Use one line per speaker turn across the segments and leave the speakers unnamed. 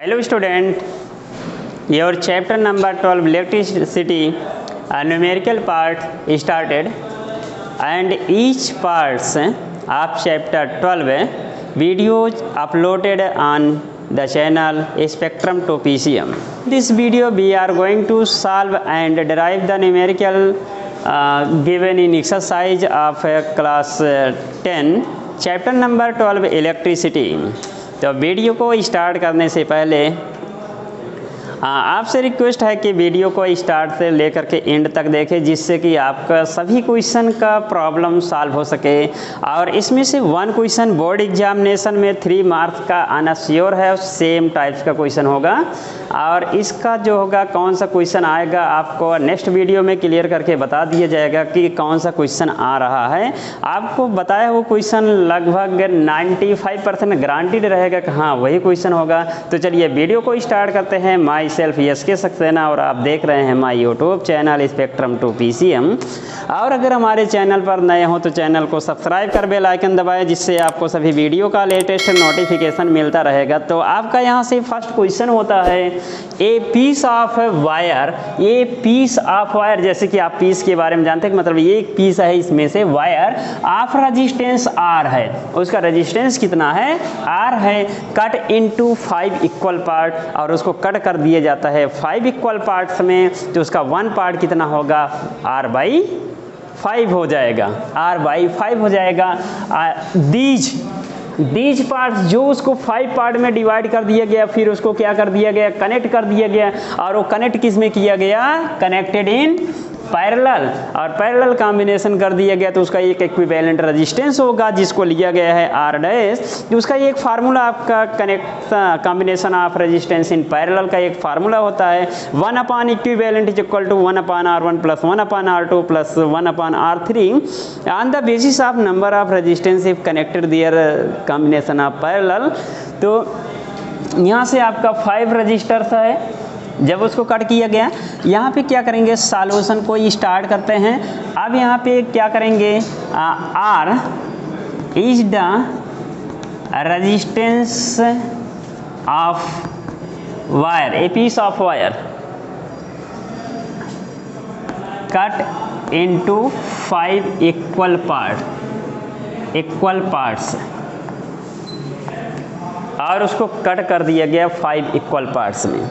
Hello student, your chapter number 12 electricity numerical part started and each parts of chapter 12 videos uploaded on the channel Spectrum to PCM. This video we are going to solve and derive the numerical given in exercise of class 10 chapter number 12 electricity. तो video को start करने से पहले आपसे request है कि video को start से लेकर के एंड तक देखें, जिससे कि आपका सभी क्वेश्चन का प्रॉब्लम सॉल्व हो सके। और इसमें से वन क्वेश्चन बोर्ड एग्जामिनेशन में 3 मार्क्स का आना श्योर है, सेम टाइप्स का क्वेश्चन होगा। और इसका जो होगा कौन सा क्वेश्चन आएगा आपको नेक्स्ट वीडियो में क्लियर करके बता दिया जाएगा कि कौन सा क्वेश्चन आ रहा है। आपको बताया हुआ क्वेश्चन लगभग 95% गारंटीड रहेगा कि हाँ वही क्वेश्चन होगा। तो चलिए वीडियो को स्टार्ट करते हैं। माई सेल्फ एसके सक्सेना और आप देख रहे हैं my YouTube channel Spectrum to PCM। और अगर हमारे चैनल पर नए हो तो चैनल को सब्सक्राइब कर बेल आइकन दबाएं, जिससे आपको सभी वीडियो का लेटेस्ट नोटिफिकेशन मिलता रहेगा। तो आपका यहाँ से फर्स्ट क्वेश्चन होता है ए पीस ऑफ वायर। ये पीस ऑफ वायर, जैसे कि आप पीस के बारे में जानते हैं, मतलब ये एक पीस है, इसमें से वायर ऑफ रेजिस्टेंस R है, उसका रेजिस्टेंस कितना है R है। कट इनटू 5 इक्वल पार्ट, और उसको कट कर दिया जाता है 5 इक्वल पार्ट्स में, तो उसका 1 पार्ट कितना होगा R/5 हो जाएगा, R/5 हो जाएगा। दीज पार्ट्स जो उसको 5 पार्ट में डिवाइड कर दिया गया, फिर उसको क्या कर दिया गया, कनेक्ट कर दिया गया। और वो कनेक्ट किस में किया गया, कनेक्टेड इन पैरेलल, और पैरेलल कॉम्बिनेशन कर दिया गया, तो उसका एक इक्विवेलेंट रेजिस्टेंस होगा जिसको लिया गया है R'। उसका एक फार्मूला आपका connect combination of resistance in parallel का एक फार्मूला होता है 1 equivalent is equal to 1/R1 plus 1/R2 plus 1/R3 on the basis of number of resistance if connected there combination of parallel. तो यहाँ से आपका 5 रजिस्टर्स है, जब उसको कट किया गया। यहाँ पे क्या करेंगे, सॉल्यूशन को स्टार्ट करते हैं। अब यहाँ पे क्या करेंगे, R is the resistance of wire, a piece of wire cut into 5 equal parts, और उसको कट कर दिया गया 5 इक्वल पार्ट्स में।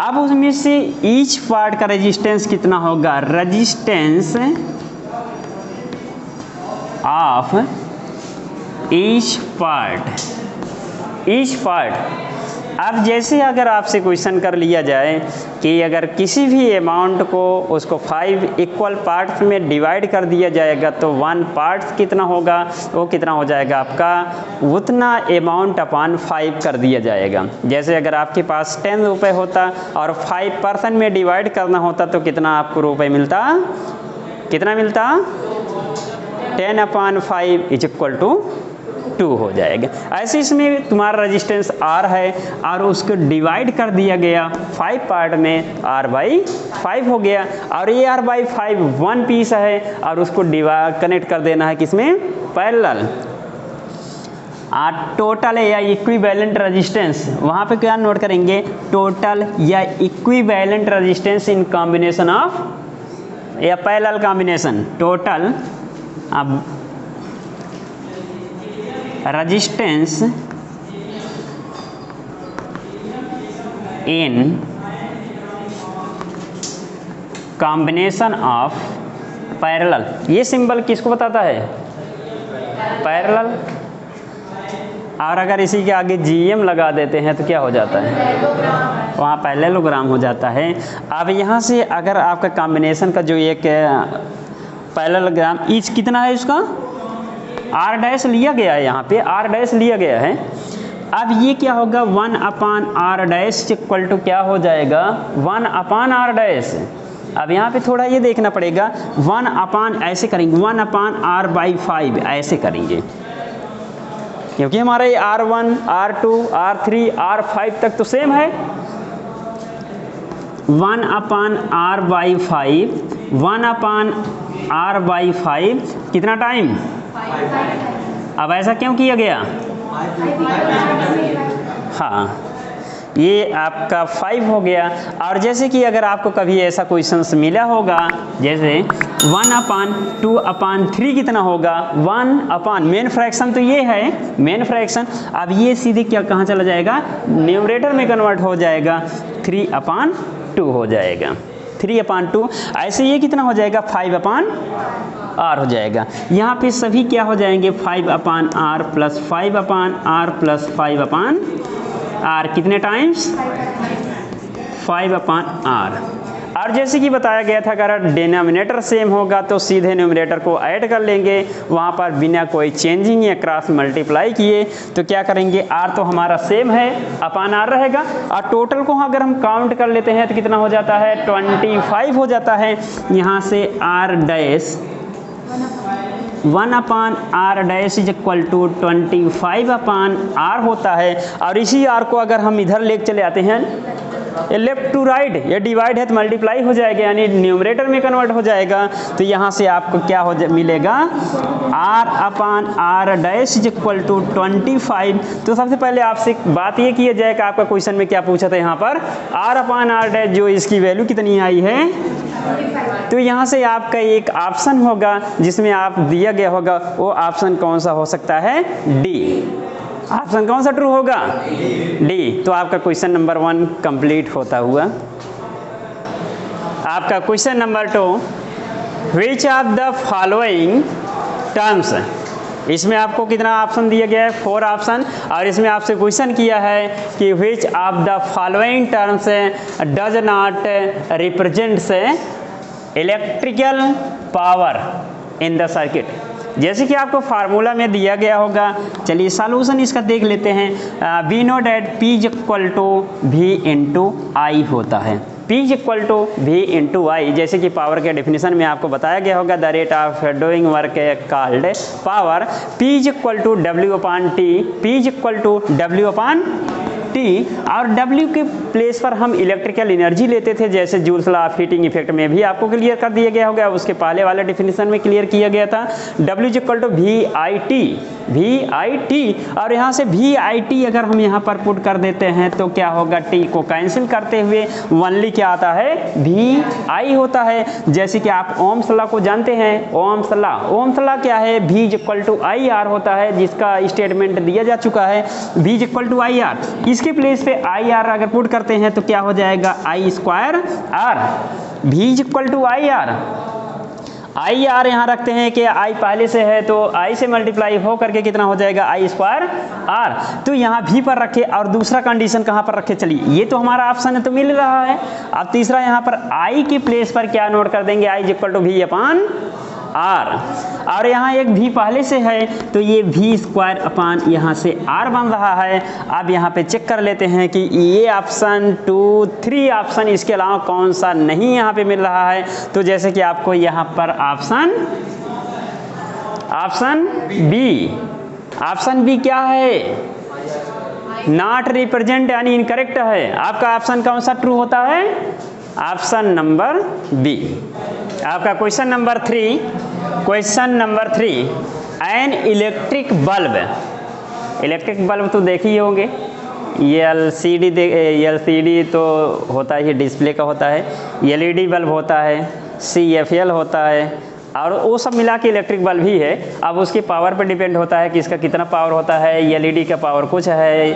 अब उसमें से ईच पार्ट का रेजिस्टेंस कितना होगा, रेजिस्टेंस ऑफ ईच पार्ट। अब जैसे अगर आपसे क्वेश्चन कर लिया जाए कि अगर किसी भी अमाउंट को उसको 5 इक्वल पार्ट्स में डिवाइड कर दिया जाएगा, तो 1 पार्ट कितना होगा, वो कितना हो जाएगा आपका, उतना अमाउंट अपॉन 5 कर दिया जाएगा। जैसे अगर आपके पास 10 रुपये होता और 5% में डिवाइड करना होता, तो कितना आपको रुपये मिलता, कितना मिलता, 10/5 इज इक्वल टू 2 हो जाएगा। ऐसे इसमें तुम्हारा रेजिस्टेंस R है और उसको डिवाइड कर दिया गया 5 पार्ट में, R/5 हो गया। और ये R/5 1 पीस है और उसको कनेक्ट कर देना है किसमें, पैरेलल। टोटल या इक्विवेलेंट रेजिस्टेंस, वहाँ पे क्या नोट करेंगे, टोटल या equivalent resistance in combination of या पैरेलल कॉम्बिनेशन, टोटल अब resistance in combination of parallel. ये सिंबल किसको बताता है, पैरेलल। और अगर इसी के आगे GM लगा देते हैं तो क्या हो जाता है, वहाँ पैरेललोग्राम हो जाता है। अब यहाँ से अगर आपका कॉम्बिनेशन का जो एक पैरेललोग्राम ईच कितना है, उसका R' लिया गया है, यहाँ पे R' लिया गया है। अब ये क्या होगा, 1/R' इक्वल टू क्या हो जाएगा, 1/R'। अब यहाँ पे थोड़ा ये देखना पड़ेगा, 1/ ऐसे करेंगे, 1/R/5 ऐसे करेंगे, क्योंकि हमारा ये R1 R2 R3 R5 तक तो सेम है। 1/R/5 1/R/5 कितना टाइम, अब ऐसा क्यों किया गया, हाँ ये आपका 5 हो गया। और जैसे कि अगर आपको कभी ऐसा क्वेश्चन मिला होगा, जैसे 1/2/3 कितना होगा, 1 मेन फ्रैक्शन तो ये है मेन फ्रैक्शन, अब ये सीधे क्या कहाँ चला जाएगा, न्यूमरेटर में कन्वर्ट हो जाएगा, 3/2 हो जाएगा, 3/2। ऐसे ये कितना हो जाएगा, 5/r हो जाएगा। यहाँ पे सभी क्या हो जाएंगे, 5/r plus 5/r plus 5/r, कितने टाइम्स, 5/r। और जैसे कि बताया गया था, अगर डिनोमिनेटर सेम होगा तो सीधे न्यूमरेटर को ऐड कर लेंगे, वहाँ पर बिना कोई चेंजिंग या क्रॉस मल्टीप्लाई किए। तो क्या करेंगे, r तो हमारा सेम है, अपान r रहेगा, और टोटल को अगर हम काउंट कर लेते हैं तो कितना हो जाता है, 25 हो जाता है। यहाँ से r dash 1/r dash is equal to 25/r होता है। और इसी r को अगर हम इधर लेके चले आते हैं, ये लेफ्ट टू राइट, ये डिवाइड है तो मल्टीप्लाई हो जाएगा, यानी न्यूमरेटर में कन्वर्ट हो जाएगा। तो यहाँ से आपको क्या हो मिलेगा, r/r dash is equal to 25। तो सबसे पहले आपसे बात ये किया जाए कि आपका क्वेश्चन में क्या पूछा था, यहाँ पर r/r डैश जो इसकी वैल्यू कितनी आई है, तो यहाँ से आपका एक ऑप्शन होगा जिसमें आप दिया गया होगा, वो ऑप्शन कौन सा हो सकता है, डी। ऑप्शन कौन सा ट्रू होगा, डी। तो आपका क्वेश्चन नंबर 1 कंप्लीट होता हुआ। आपका question number 2, which of the following terms, इसमें आपको कितना ऑप्शन दिया गया है, 4 ऑप्शन। और इसमें आपसे क्वेश्चन किया है कि which of the following terms does not represents electrical power in the circuit. जैसे कि आपको फार्मूला में दिया गया होगा, चलिए सॉल्यूशन इसका देख लेते हैं। We know that P is equal to V into I होता है, P is equal to V into I. जैसे कि पावर के डेफिनेशन में आपको बताया गया होगा, the rate of doing work called power, P is equal to W/T, P is equal to W/T। और W के प्लेस पर हम इलेक्ट्रिकल एनर्जी लेते थे, जैसे joules law of heating effect में भी आपको क्लियर कर दिया गया होगा, उसके पहले वाले डेफिनेशन में क्लियर किया गया था। W is equal to VIT। और यहाँ से VIT अगर हम यहाँ पर पुट कर देते हैं तो क्या होगा, T को कैंसिल करते हुए ओनली क्या आता है, VI होता है। जैसे कि आप ओम्स लॉ को जानते हैं, ओम्स लॉ क्या है, V is equal to IR होता है, जिसका स्टेटमेंट दिया जा चुका है, V is equal to IR। इसके प्लेस पे IR अगर पुट करते हैं तो क्या हो जाएगा, I²R, V is equal to IR। IR यहाँ रखते हैं कि I पहले से है तो I से मल्टीप्लाई हो करके कितना हो जाएगा, I²R। तो यहाँ V पर रखे, और दूसरा कंडीशन कहाँ पर रखे, चलिए ये तो हमारा ऑप्शन है तो मिल रहा है। अब तीसरा यहाँ पर I के प्लेस पर क्या नोट कर देंगे, I is equal to V/R। और यहाँ एक V पहले से है तो ये V² यहाँ से R बन रहा है। अब यहाँ पे चेक कर लेते हैं कि ये ऑप्शन 2, 3 ऑप्शन इसके अलावा कौन सा नहीं यहाँ पे मिल रहा है। तो जैसे कि आपको यहाँ पर ऑप्शन बी क्या है, नॉट रिप्रेजेंट, यानी इनकरेक्ट है। आपका ऑप्शन कौन सा ट्रू होता है, ऑप्शन नंबर बी। आपका question number 3, an electric bulb तो देखे ही होंगे, ये LCD तो होता है, डिस्प्ले का होता है, LED बल्ब होता है, CFL होता है, और वो सब मिला के इलेक्ट्रिक बल्ब ही है। अब उसकी पावर पर डिपेंड होता है कि इसका कितना पावर होता है। LED का पावर कुछ है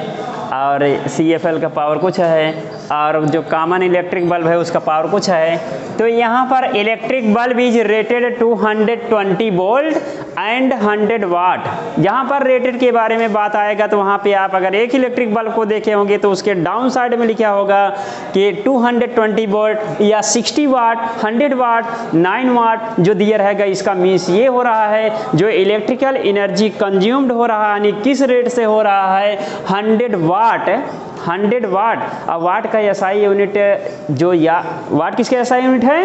और CFL का पावर कुछ है, और जो कॉमन इलेक्ट्रिक बल्ब है उसका पावर कुछ है। तो यहाँ पर electric bulb is rated 220 volt and 100 वाट। जहाँ पर रेटेड के बारे में बात आएगा तो वहाँ पे आप अगर एक इलेक्ट्रिक बल्ब को देखे होंगे तो उसके डाउन साइड में लिखा होगा कि 220 वोल्ट या 60 वाट, 100 वाट, 9 वाट जो दिया रहेगा। इसका मीन्स ये हो रहा है जो इलेक्ट्रिकल एनर्जी कंज्यूम्ड हो रहा है, यानी किस रेट से हो रहा है, 100 वाट। अब वाट का SI यूनिट जो, या वाट किसका SI यूनिट है,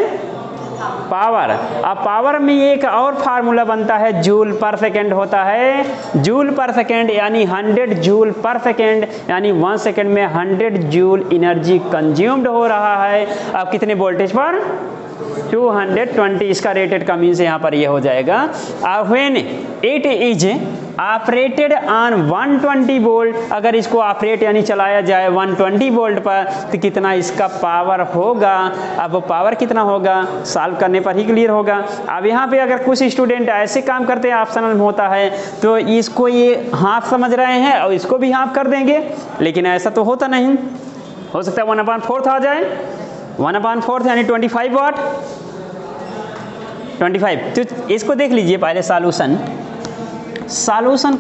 पावर। अब पावर में एक और फार्मूला बनता है, जूल पर सेकेंड होता है, जूल पर सेकेंड, यानी 100 जूल पर सेकेंड, यानी 1 सेकेंड में 100 जूल एनर्जी कंज्यूम्ड हो रहा है। अब कितने वोल्टेज पर, 220। इसका रेटेड का मीन्स यहाँ पर ये हो जाएगा। When it is operated on 120 volt, अगर इसको ऑपरेट यानी चलाया जाए 120 वोल्ट पर तो कितना इसका पावर होगा। अब वो पावर कितना होगा सॉल्व करने पर ही क्लियर होगा। अब यहाँ पे अगर कुछ स्टूडेंट ऐसे काम करते हैं, ऑप्शनल में होता है, तो इसको ये हाफ समझ रहे हैं और इसको भी हाफ कर देंगे, लेकिन ऐसा तो होता नहीं। हो सकता है 1/4 आ जाए, 1/4 यानी 25 वाट, 25। तो इसको देख लीजिए पहले सॉल्यूशन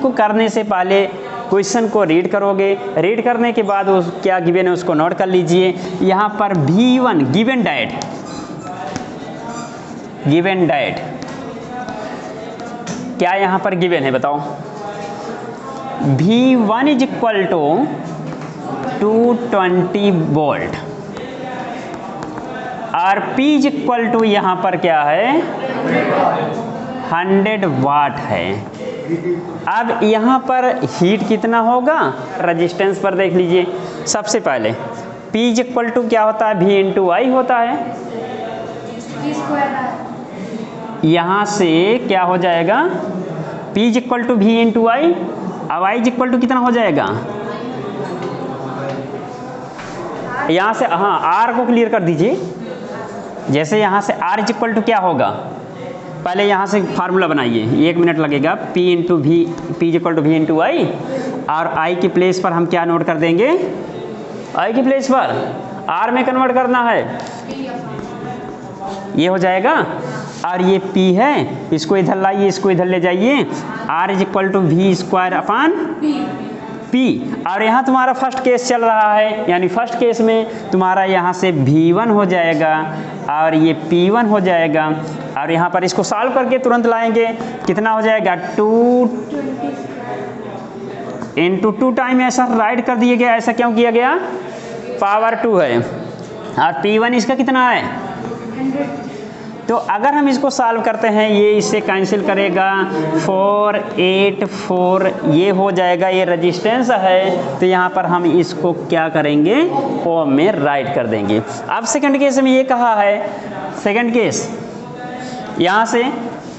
को करने से पहले क्वेश्चन को रीड करोगे, रीड करने के बाद उस क्या गिवन है उसको नोट कर लीजिए। यहाँ पर V1 गिवन डाइट क्या यहाँ पर गिवन है बताओ। V1 is equal to 220 volt और P इज इक्वल टू यहाँ पर क्या है 100 वाट है। अब यहाँ पर हीट कितना होगा रेजिस्टेंस पर देख लीजिए। सबसे पहले P इज इक्वल टू क्या होता है V इंटू आई होता है, यहाँ से क्या हो जाएगा P is equal to V into I. अब I इज इक्वल टू कितना हो जाएगा, यहाँ से हाँ R को क्लियर कर दीजिए। जैसे यहाँ से R इज इक्वल टू क्या होगा, पहले यहाँ से फार्मूला बनाइए, 1 मिनट लगेगा। P is equal to V into I, और I के प्लेस पर हम क्या नोट कर देंगे, I के प्लेस पर R में कन्वर्ट करना है, ये हो जाएगा। और ये P है, इसको इधर लाइए, इसको इधर ले जाइए। R is equal to V square upon P। और यहाँ तुम्हारा फर्स्ट केस चल रहा है, यानी फर्स्ट केस में तुम्हारा यहाँ से V1 हो जाएगा और ये P1 हो जाएगा। और यहाँ पर इसको सॉल्व करके तुरंत लाएंगे, कितना हो जाएगा 2 इंटू 2 टाइम ऐसा राइट कर दिया गया। ऐसा क्यों किया गया, पावर 2 है और P1 इसका कितना है 100। तो अगर हम इसको सॉल्व करते हैं, ये इससे कैंसिल करेगा, 4 8 4 ये हो जाएगा, ये रेजिस्टेंस है। तो यहाँ पर हम इसको क्या करेंगे ओम में राइट कर देंगे। अब सेकंड केस में ये कहा है, सेकंड केस यहाँ से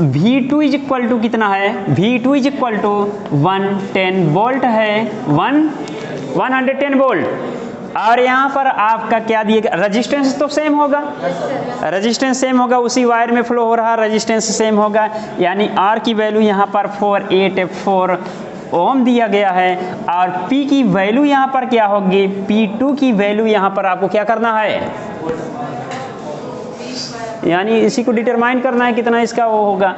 V2 इज इक्वल टू कितना है, V2 is equal to 110 volt है, 110 वोल्ट। और यहाँ पर आपका क्या दिया, रेजिस्टेंस तो सेम होगा, रेजिस्टेंस सेम होगा, उसी वायर में फ्लो हो रहा, रेजिस्टेंस सेम होगा। यानी R की वैल्यू यहाँ पर 484 ओम दिया गया है। और P की वैल्यू यहाँ पर क्या होगी, P2 की वैल्यू यहाँ पर आपको क्या करना है, यानी इसी को डिटरमाइन करना है कितना इसका वो होगा।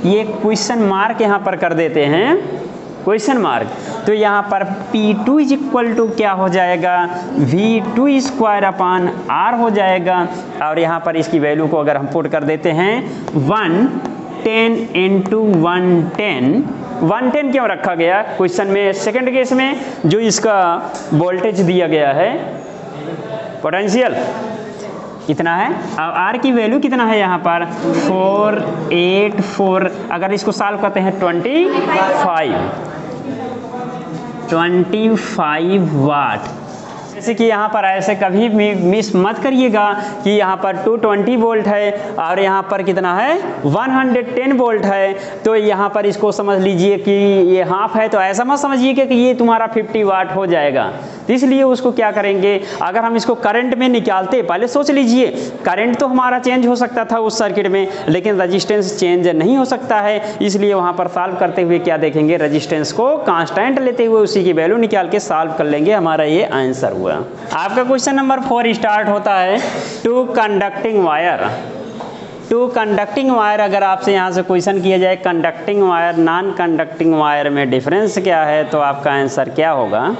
ये क्वेश्चन मार्क यहाँ पर कर देते हैं, क्वेश्चन मार्क। तो यहाँ पर P2 इज इक्वल टू क्या हो जाएगा, V2 स्क्वायर अपॉन R हो जाएगा। और यहाँ पर इसकी वैल्यू को अगर हम पुट कर देते हैं 110 इंटू 110 क्यों रखा गया क्वेश्चन में, सेकंड केस में जो इसका वोल्टेज दिया गया है पोटेंशियल कितना है। अब R की वैल्यू कितना है यहाँ पर 484। अगर इसको सॉल्व करते हैं 25 वाट। जैसे कि यहाँ पर ऐसे कभी भी मिस मत करिएगा कि यहाँ पर 220 वोल्ट है और यहाँ पर कितना है 110 वोल्ट है। तो यहाँ पर इसको समझ लीजिए कि ये हाफ है, तो ऐसा मत समझिए कि ये तुम्हारा 50 वाट हो जाएगा। तो इसलिए उसको क्या करेंगे, अगर हम इसको करंट में निकालते, पहले सोच लीजिए करंट तो हमारा चेंज हो सकता था उस सर्किट में, लेकिन रजिस्टेंस चेंज नहीं हो सकता है। इसलिए वहाँ पर सॉल्व करते हुए क्या देखेंगे, रजिस्टेंस को कांस्टेंट लेते हुए उसी की वैल्यू निकाल के सॉल्व कर लेंगे, हमारा ये आंसर हुआ। आपका क्वेश्चन नंबर 4 स्टार्ट होता है to conducting wire. To conducting wire, अगर आपसे यहाँ से क्वेश्चन किया जाए conducting wire non conducting wire में डिफरेंस क्या है, तो आपका आंसर क्या होगा।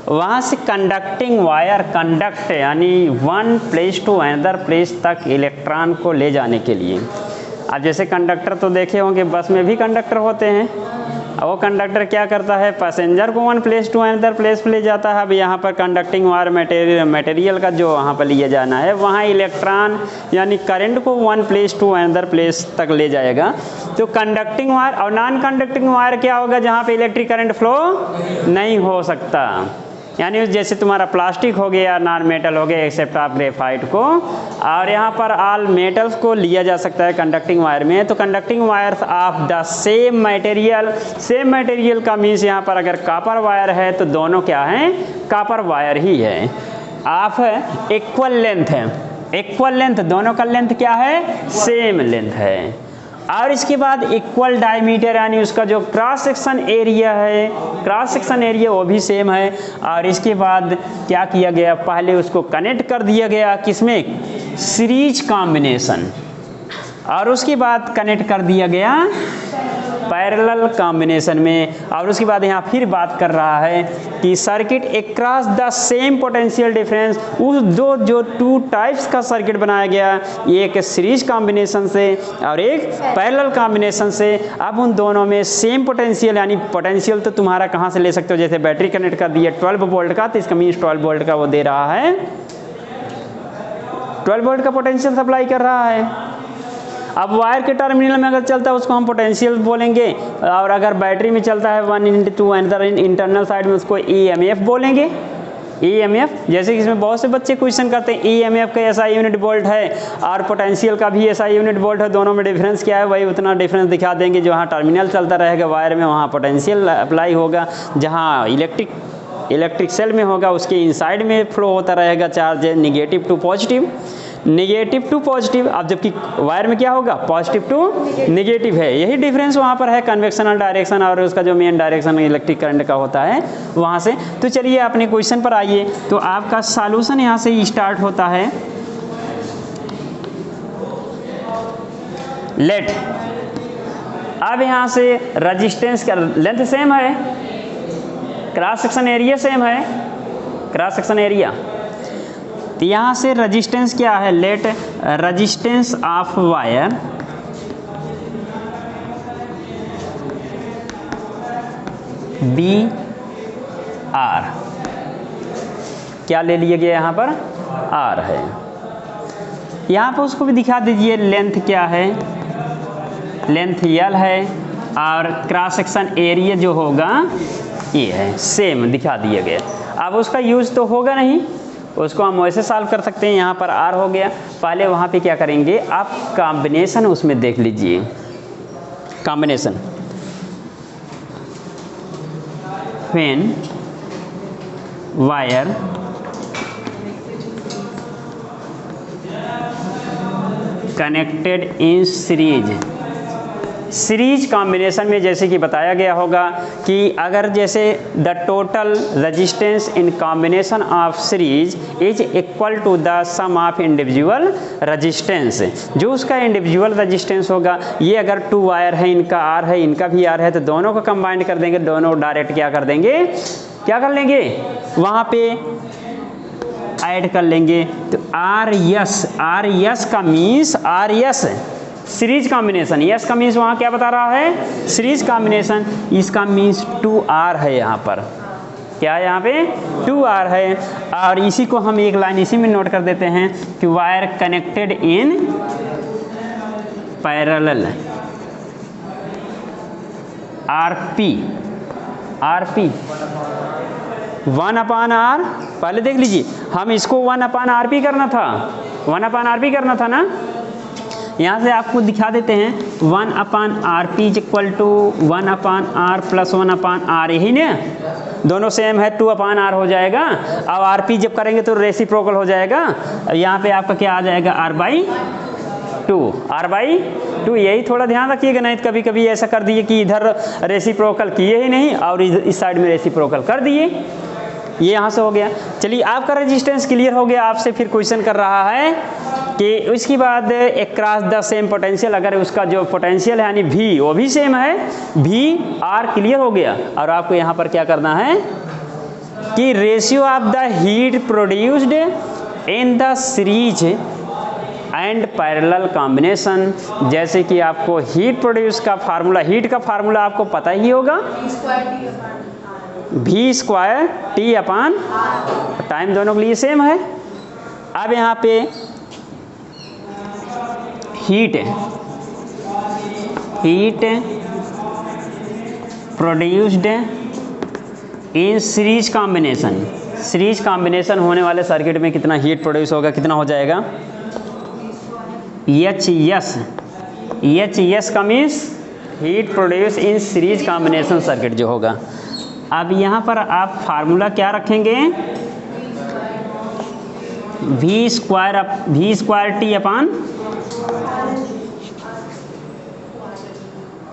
वहाँ से कंडक्टिंग वायर कंडक्ट यानी one place to another place तक इलेक्ट्रॉन को ले जाने के लिए। अब जैसे कंडक्टर तो देखे होंगे, बस में भी कंडक्टर होते हैं। अब वो कंडक्टर क्या करता है, पैसेंजर को one place to another place पे ले जाता है। अब यहाँ पर कंडक्टिंग वायर मटेरियल का जो वहाँ पर लिए जाना है, वहाँ इलेक्ट्रॉन यानी करंट को one place to another place तक ले जाएगा। तो कंडक्टिंग वायर और नॉन कंडक्टिंग वायर क्या होगा, जहाँ पे इलेक्ट्रिक करंट फ्लो नहीं हो सकता। यानी जैसे तुम्हारा प्लास्टिक हो गया, नॉन मेटल हो गया एक्सेप्ट ऑफ ग्रेफाइट को। और यहाँ पर ऑल मेटल्स को लिया जा सकता है कंडक्टिंग वायर में। तो conducting wires of the same material का मीन्स यहाँ पर अगर कॉपर वायर है तो दोनों क्या हैं, कॉपर वायर ही है। ऑफ इक्वल लेंथ है, इक्वल लेंथ, दोनों का लेंथ क्या है, सेम लेंथ है। और इसके बाद इक्वल डायमीटर यानी उसका जो क्रॉस सेक्शन एरिया है, क्रॉस सेक्शन एरिया वो भी सेम है। और इसके बाद क्या किया गया, पहले उसको कनेक्ट कर दिया गया किसमें, सीरीज कॉम्बिनेशन, और उसके बाद कनेक्ट कर दिया गया पैरेलल कॉम्बिनेशन में। और उसके बाद यहाँ फिर बात कर रहा है कि circuit across the same potential difference, उस जो टू टाइप्स का सर्किट बनाया गया, एक सीरीज कॉम्बिनेशन से और एक पैरेलल कॉम्बिनेशन से। अब उन दोनों में सेम पोटेंशियल, यानी पोटेंशियल तो तुम्हारा कहाँ से ले सकते हो, जैसे बैटरी कनेक्ट कर दिया 12 वोल्ट का, तो इसका मीन्स 12 वोल्ट का वो दे रहा है, 12 वोल्ट का पोटेंशियल सप्लाई कर रहा है। अब वायर के टर्मिनल में अगर चलता है उसको हम पोटेंशियल बोलेंगे, और अगर बैटरी में चलता है 1 अनदर इंटरनल साइड में उसको EMF बोलेंगे। EMF, जैसे कि इसमें बहुत से बच्चे क्वेश्चन करते हैं EMF का SI यूनिट वोल्ट है और पोटेंशियल का भी SI यूनिट वोल्ट है, दोनों में डिफरेंस क्या है, वही उतना डिफरेंस दिखा देंगे। जहाँ टर्मिनल चलता रहेगा वायर में वहाँ पोटेंशियल अप्लाई होगा, जहाँ इलेक्ट्रिक सेल में होगा उसके इनसाइड में फ्लो होता रहेगा charge negative to positive, negative to positive. अब जबकि वायर में क्या होगा, पॉजिटिव टू नेगेटिव है। यही डिफरेंस वहाँ पर है, कन्वेक्शनल डायरेक्शन और उसका जो मेन डायरेक्शन इलेक्ट्रिक करंट का होता है वहाँ से। तो चलिए अपने क्वेश्चन पर आइए। तो आपका सॉल्यूशन यहाँ से स्टार्ट होता है। लेट, अब यहाँ से रजिस्टेंस का लेंथ सेम है, क्रॉस सेक्शन एरिया सेम है, क्रॉस सेक्शन एरिया। तो यहाँ से रजिस्टेंस क्या है, let resistance of wire be R, क्या ले लिया गया यहाँ पर, आर है। यहाँ पर उसको भी दिखा दीजिए लेंथ क्या है, लेंथ L है और क्रॉस सेक्शन एरिया जो होगा ये है, सेम दिखा दिया गया। अब उसका यूज़ तो होगा नहीं, उसको हम वैसे सॉल्व कर सकते हैं। यहाँ पर R हो गया, पहले वहाँ पे क्या करेंगे, आप कॉम्बिनेशन उसमें देख लीजिए, combination when wire connected in series combination में जैसे कि बताया गया होगा कि अगर जैसे the total resistance in combination of series is equal to the sum of individual resistance, जो उसका इंडिविजुअल रेजिस्टेंस होगा, ये अगर 2 वायर है, इनका R है, इनका भी R है, तो दोनों को कंबाइंड कर देंगे, दोनों डायरेक्ट क्या कर देंगे, क्या कर लेंगे, वहाँ पे ऐड कर लेंगे। तो RS का means RS series combination, yes का मीन्स वहाँ क्या बता रहा है, सीरीज कॉम्बिनेशन, इसका मीन्स 2R है। यहाँ पर क्या है, यहाँ पे 2R है। और इसी को हम एक लाइन इसी में नोट कर देते हैं कि wire connected in parallel RP 1/R, पहले देख लीजिए, हम इसको 1/RP करना था, 1/RP करना था ना। यहाँ से आपको दिखा देते हैं 1/RP is equal to 1/R plus 1/R, यही ना, दोनों सेम है, 2/R हो जाएगा। अब RP जब करेंगे तो रेसिप्रोकल हो जाएगा, यहाँ पे आपका क्या आ जाएगा, R/2, यही थोड़ा ध्यान रखिएगा, नहीं तो कभी कभी ऐसा कर दिए कि इधर रेसिप्रोकल किए ही नहीं और इस साइड में रेसिप्रोकल कर दिए, ये यहाँ से हो गया। चलिए आपका रेजिस्टेंस क्लियर हो गया। आपसे फिर क्वेश्चन कर रहा है कि उसके बाद अक्रॉस द सेम पोटेंशियल, अगर उसका जो पोटेंशियल है यानी V वो भी सेम है, VR क्लियर हो गया। और आपको यहाँ पर क्या करना है कि ratio of the heat produced in the series and parallel combination, जैसे कि आपको हीट प्रोड्यूस का फार्मूला, हीट का फार्मूला आपको पता ही होगा, V²T/, टाइम दोनों के लिए सेम है। अब यहाँ पे हीट प्रोड्यूस्ड इन सीरीज कॉम्बिनेशन, सीरीज कॉम्बिनेशन होने वाले सर्किट में कितना हीट प्रोड्यूस होगा, कितना हो जाएगा एच एस का means heat produce in series combination circuit जो होगा। अब यहाँ पर आप फार्मूला क्या रखेंगे, V square T upon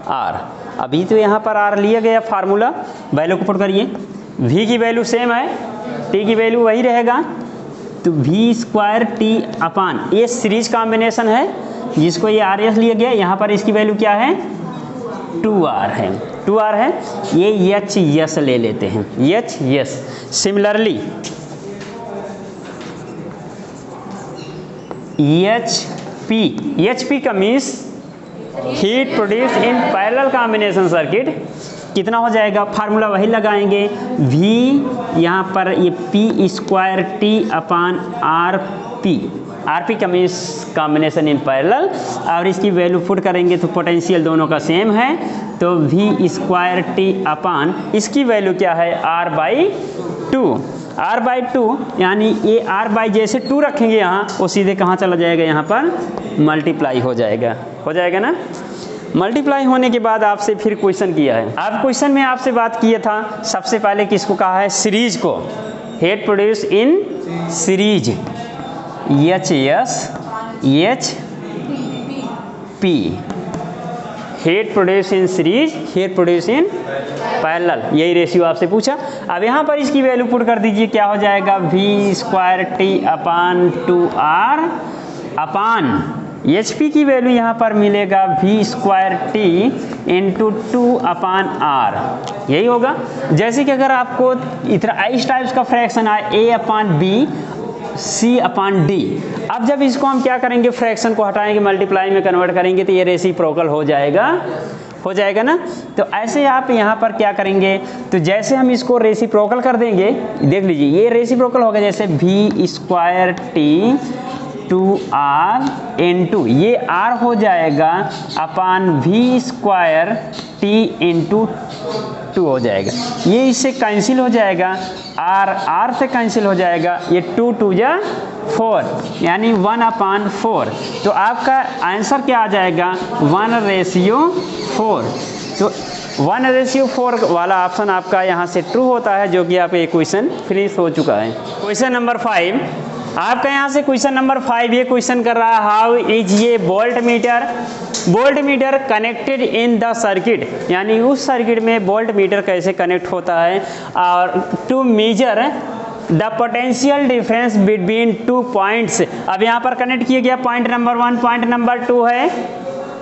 R. अभी तो यहाँ पर आर लिया गया फार्मूला, वैल्यू को पुट करिए, वी की वैल्यू सेम है, टी की वैल्यू वही रहेगा, तो वी स्क्वायर टी अपान, ये सीरीज कॉम्बिनेशन है जिसको ये आर एस लिया गया, यहाँ पर इसकी वैल्यू क्या है 2R है, 2R है, ये एच एस ले लेते हैं, H S. Similarly H P का means heat produce in parallel combination circuit, कितना हो जाएगा, फार्मूला वही लगाएंगे, V यहाँ पर ये P square T upon R P का मीन्स कॉम्बिनेशन इन पैरेलल, और इसकी वैल्यू पुट करेंगे तो पोटेंशियल दोनों का सेम है, तो V स्क्वायर टी अपान इसकी वैल्यू क्या है R बाई टू, यानी ये R बाई जैसे 2 रखेंगे यहाँ, वो सीधे कहाँ चला जाएगा, यहाँ पर मल्टीप्लाई हो जाएगा ना। मल्टीप्लाई होने के बाद आपसे फिर क्वेश्चन किया है, आप क्वेश्चन में आपसे बात किया था, सबसे पहले किसको कहा है, सीरीज को, heat produce in series H P, heat produce in series, heat produce in parallel, यही रेशियो आपसे पूछा। अब यहाँ पर इसकी वैल्यू पुट कर दीजिए, क्या हो जाएगा V square T upon 2R upon H P की वैल्यू यहाँ पर मिलेगा V square T into 2 upon R, यही होगा। जैसे कि अगर आपको इतना इस टाइप्स का फ्रैक्शन आए ए अपान बी सी अपान डी, अब जब इसको हम क्या करेंगे, फ्रैक्शन को हटाएंगे, मल्टीप्लाई में कन्वर्ट करेंगे, तो ये रेसिप्रोकल हो जाएगा ना। तो ऐसे आप यहाँ पर क्या करेंगे, तो जैसे हम इसको रेसिप्रोकल कर देंगे, देख लीजिए ये रेसिप्रोकल होगा, जैसे V square T 2R into ये R हो जाएगा upon V square T into 2 हो जाएगा, ये इससे कैंसिल हो जाएगा, R से कैंसिल हो जाएगा, ये 2 2 जा 4 यानी 1 अपान 4, तो आपका आंसर क्या आ जाएगा 1:4। तो 1:4 वाला ऑप्शन आपका यहाँ से ट्रू होता है, जो कि आपका ये क्वेश्चन फिनिश हो चुका है। क्वेश्चन नंबर 5 आपका यहाँ से क्वेश्चन नंबर 5 ये क्वेश्चन कर रहा है, हाउ इज ये volt meter connected in the circuit, यानी उस सर्किट में वोल्ट मीटर कैसे कनेक्ट होता है, और to measure the potential difference between 2 points. अब यहाँ पर कनेक्ट किया गया पॉइंट नंबर 1, पॉइंट नंबर 2 है।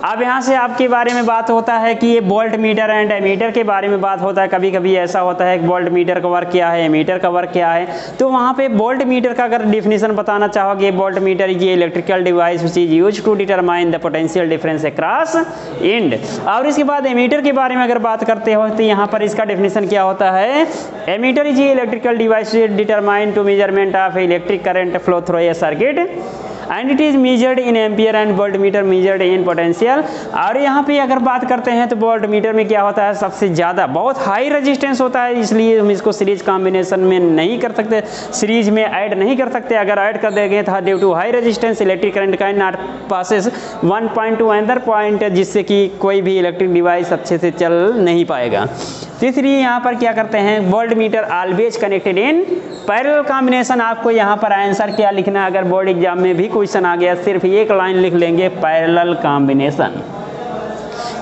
अब यहाँ से आपके बारे में बात होता है कि ये वोल्ट मीटर एंड एमीटर के बारे में बात होता है। कभी कभी ऐसा होता है कि वोल्ट मीटर का वर्क क्या है, एमीटर का वर्क क्या है, तो वहाँ पे वोल्ट मीटर का अगर डिफिनीशन बताना चाहोगे, वोल्ट मीटर इज ये electrical device which is used to determine the potential difference across end. और इसके बाद एमीटर के बारे में अगर बात करते हो तो यहाँ पर इसका डिफिनीशन क्या होता है, एमीटर इज ये electrical device determine to measurement of electric current flow through a circuit and it is measured in ampere and voltmeter measured in potential. और यहाँ पे अगर बात करते हैं तो वोल्ट मीटर में क्या होता है, सबसे ज़्यादा बहुत हाई रेजिस्टेंस होता है, इसलिए हम इसको सीरीज कॉम्बिनेशन में नहीं कर सकते, सीरीज में ऐड नहीं कर सकते। अगर ऐड कर देंगे तो due to high resistance electric current का not passes 1 point to another point, जिससे कि कोई भी इलेक्ट्रिक डिवाइस अच्छे से चल नहीं पाएगा। तीसरी यहाँ पर क्या करते हैं, volt meter always connected in parallel combination. आपको यहाँ पर आंसर क्या लिखना है, अगर बोर्ड एग्जाम में भी क्वेश्चन आ गया, सिर्फ एक लाइन लिख लेंगे पैरेलल कॉम्बिनेशन।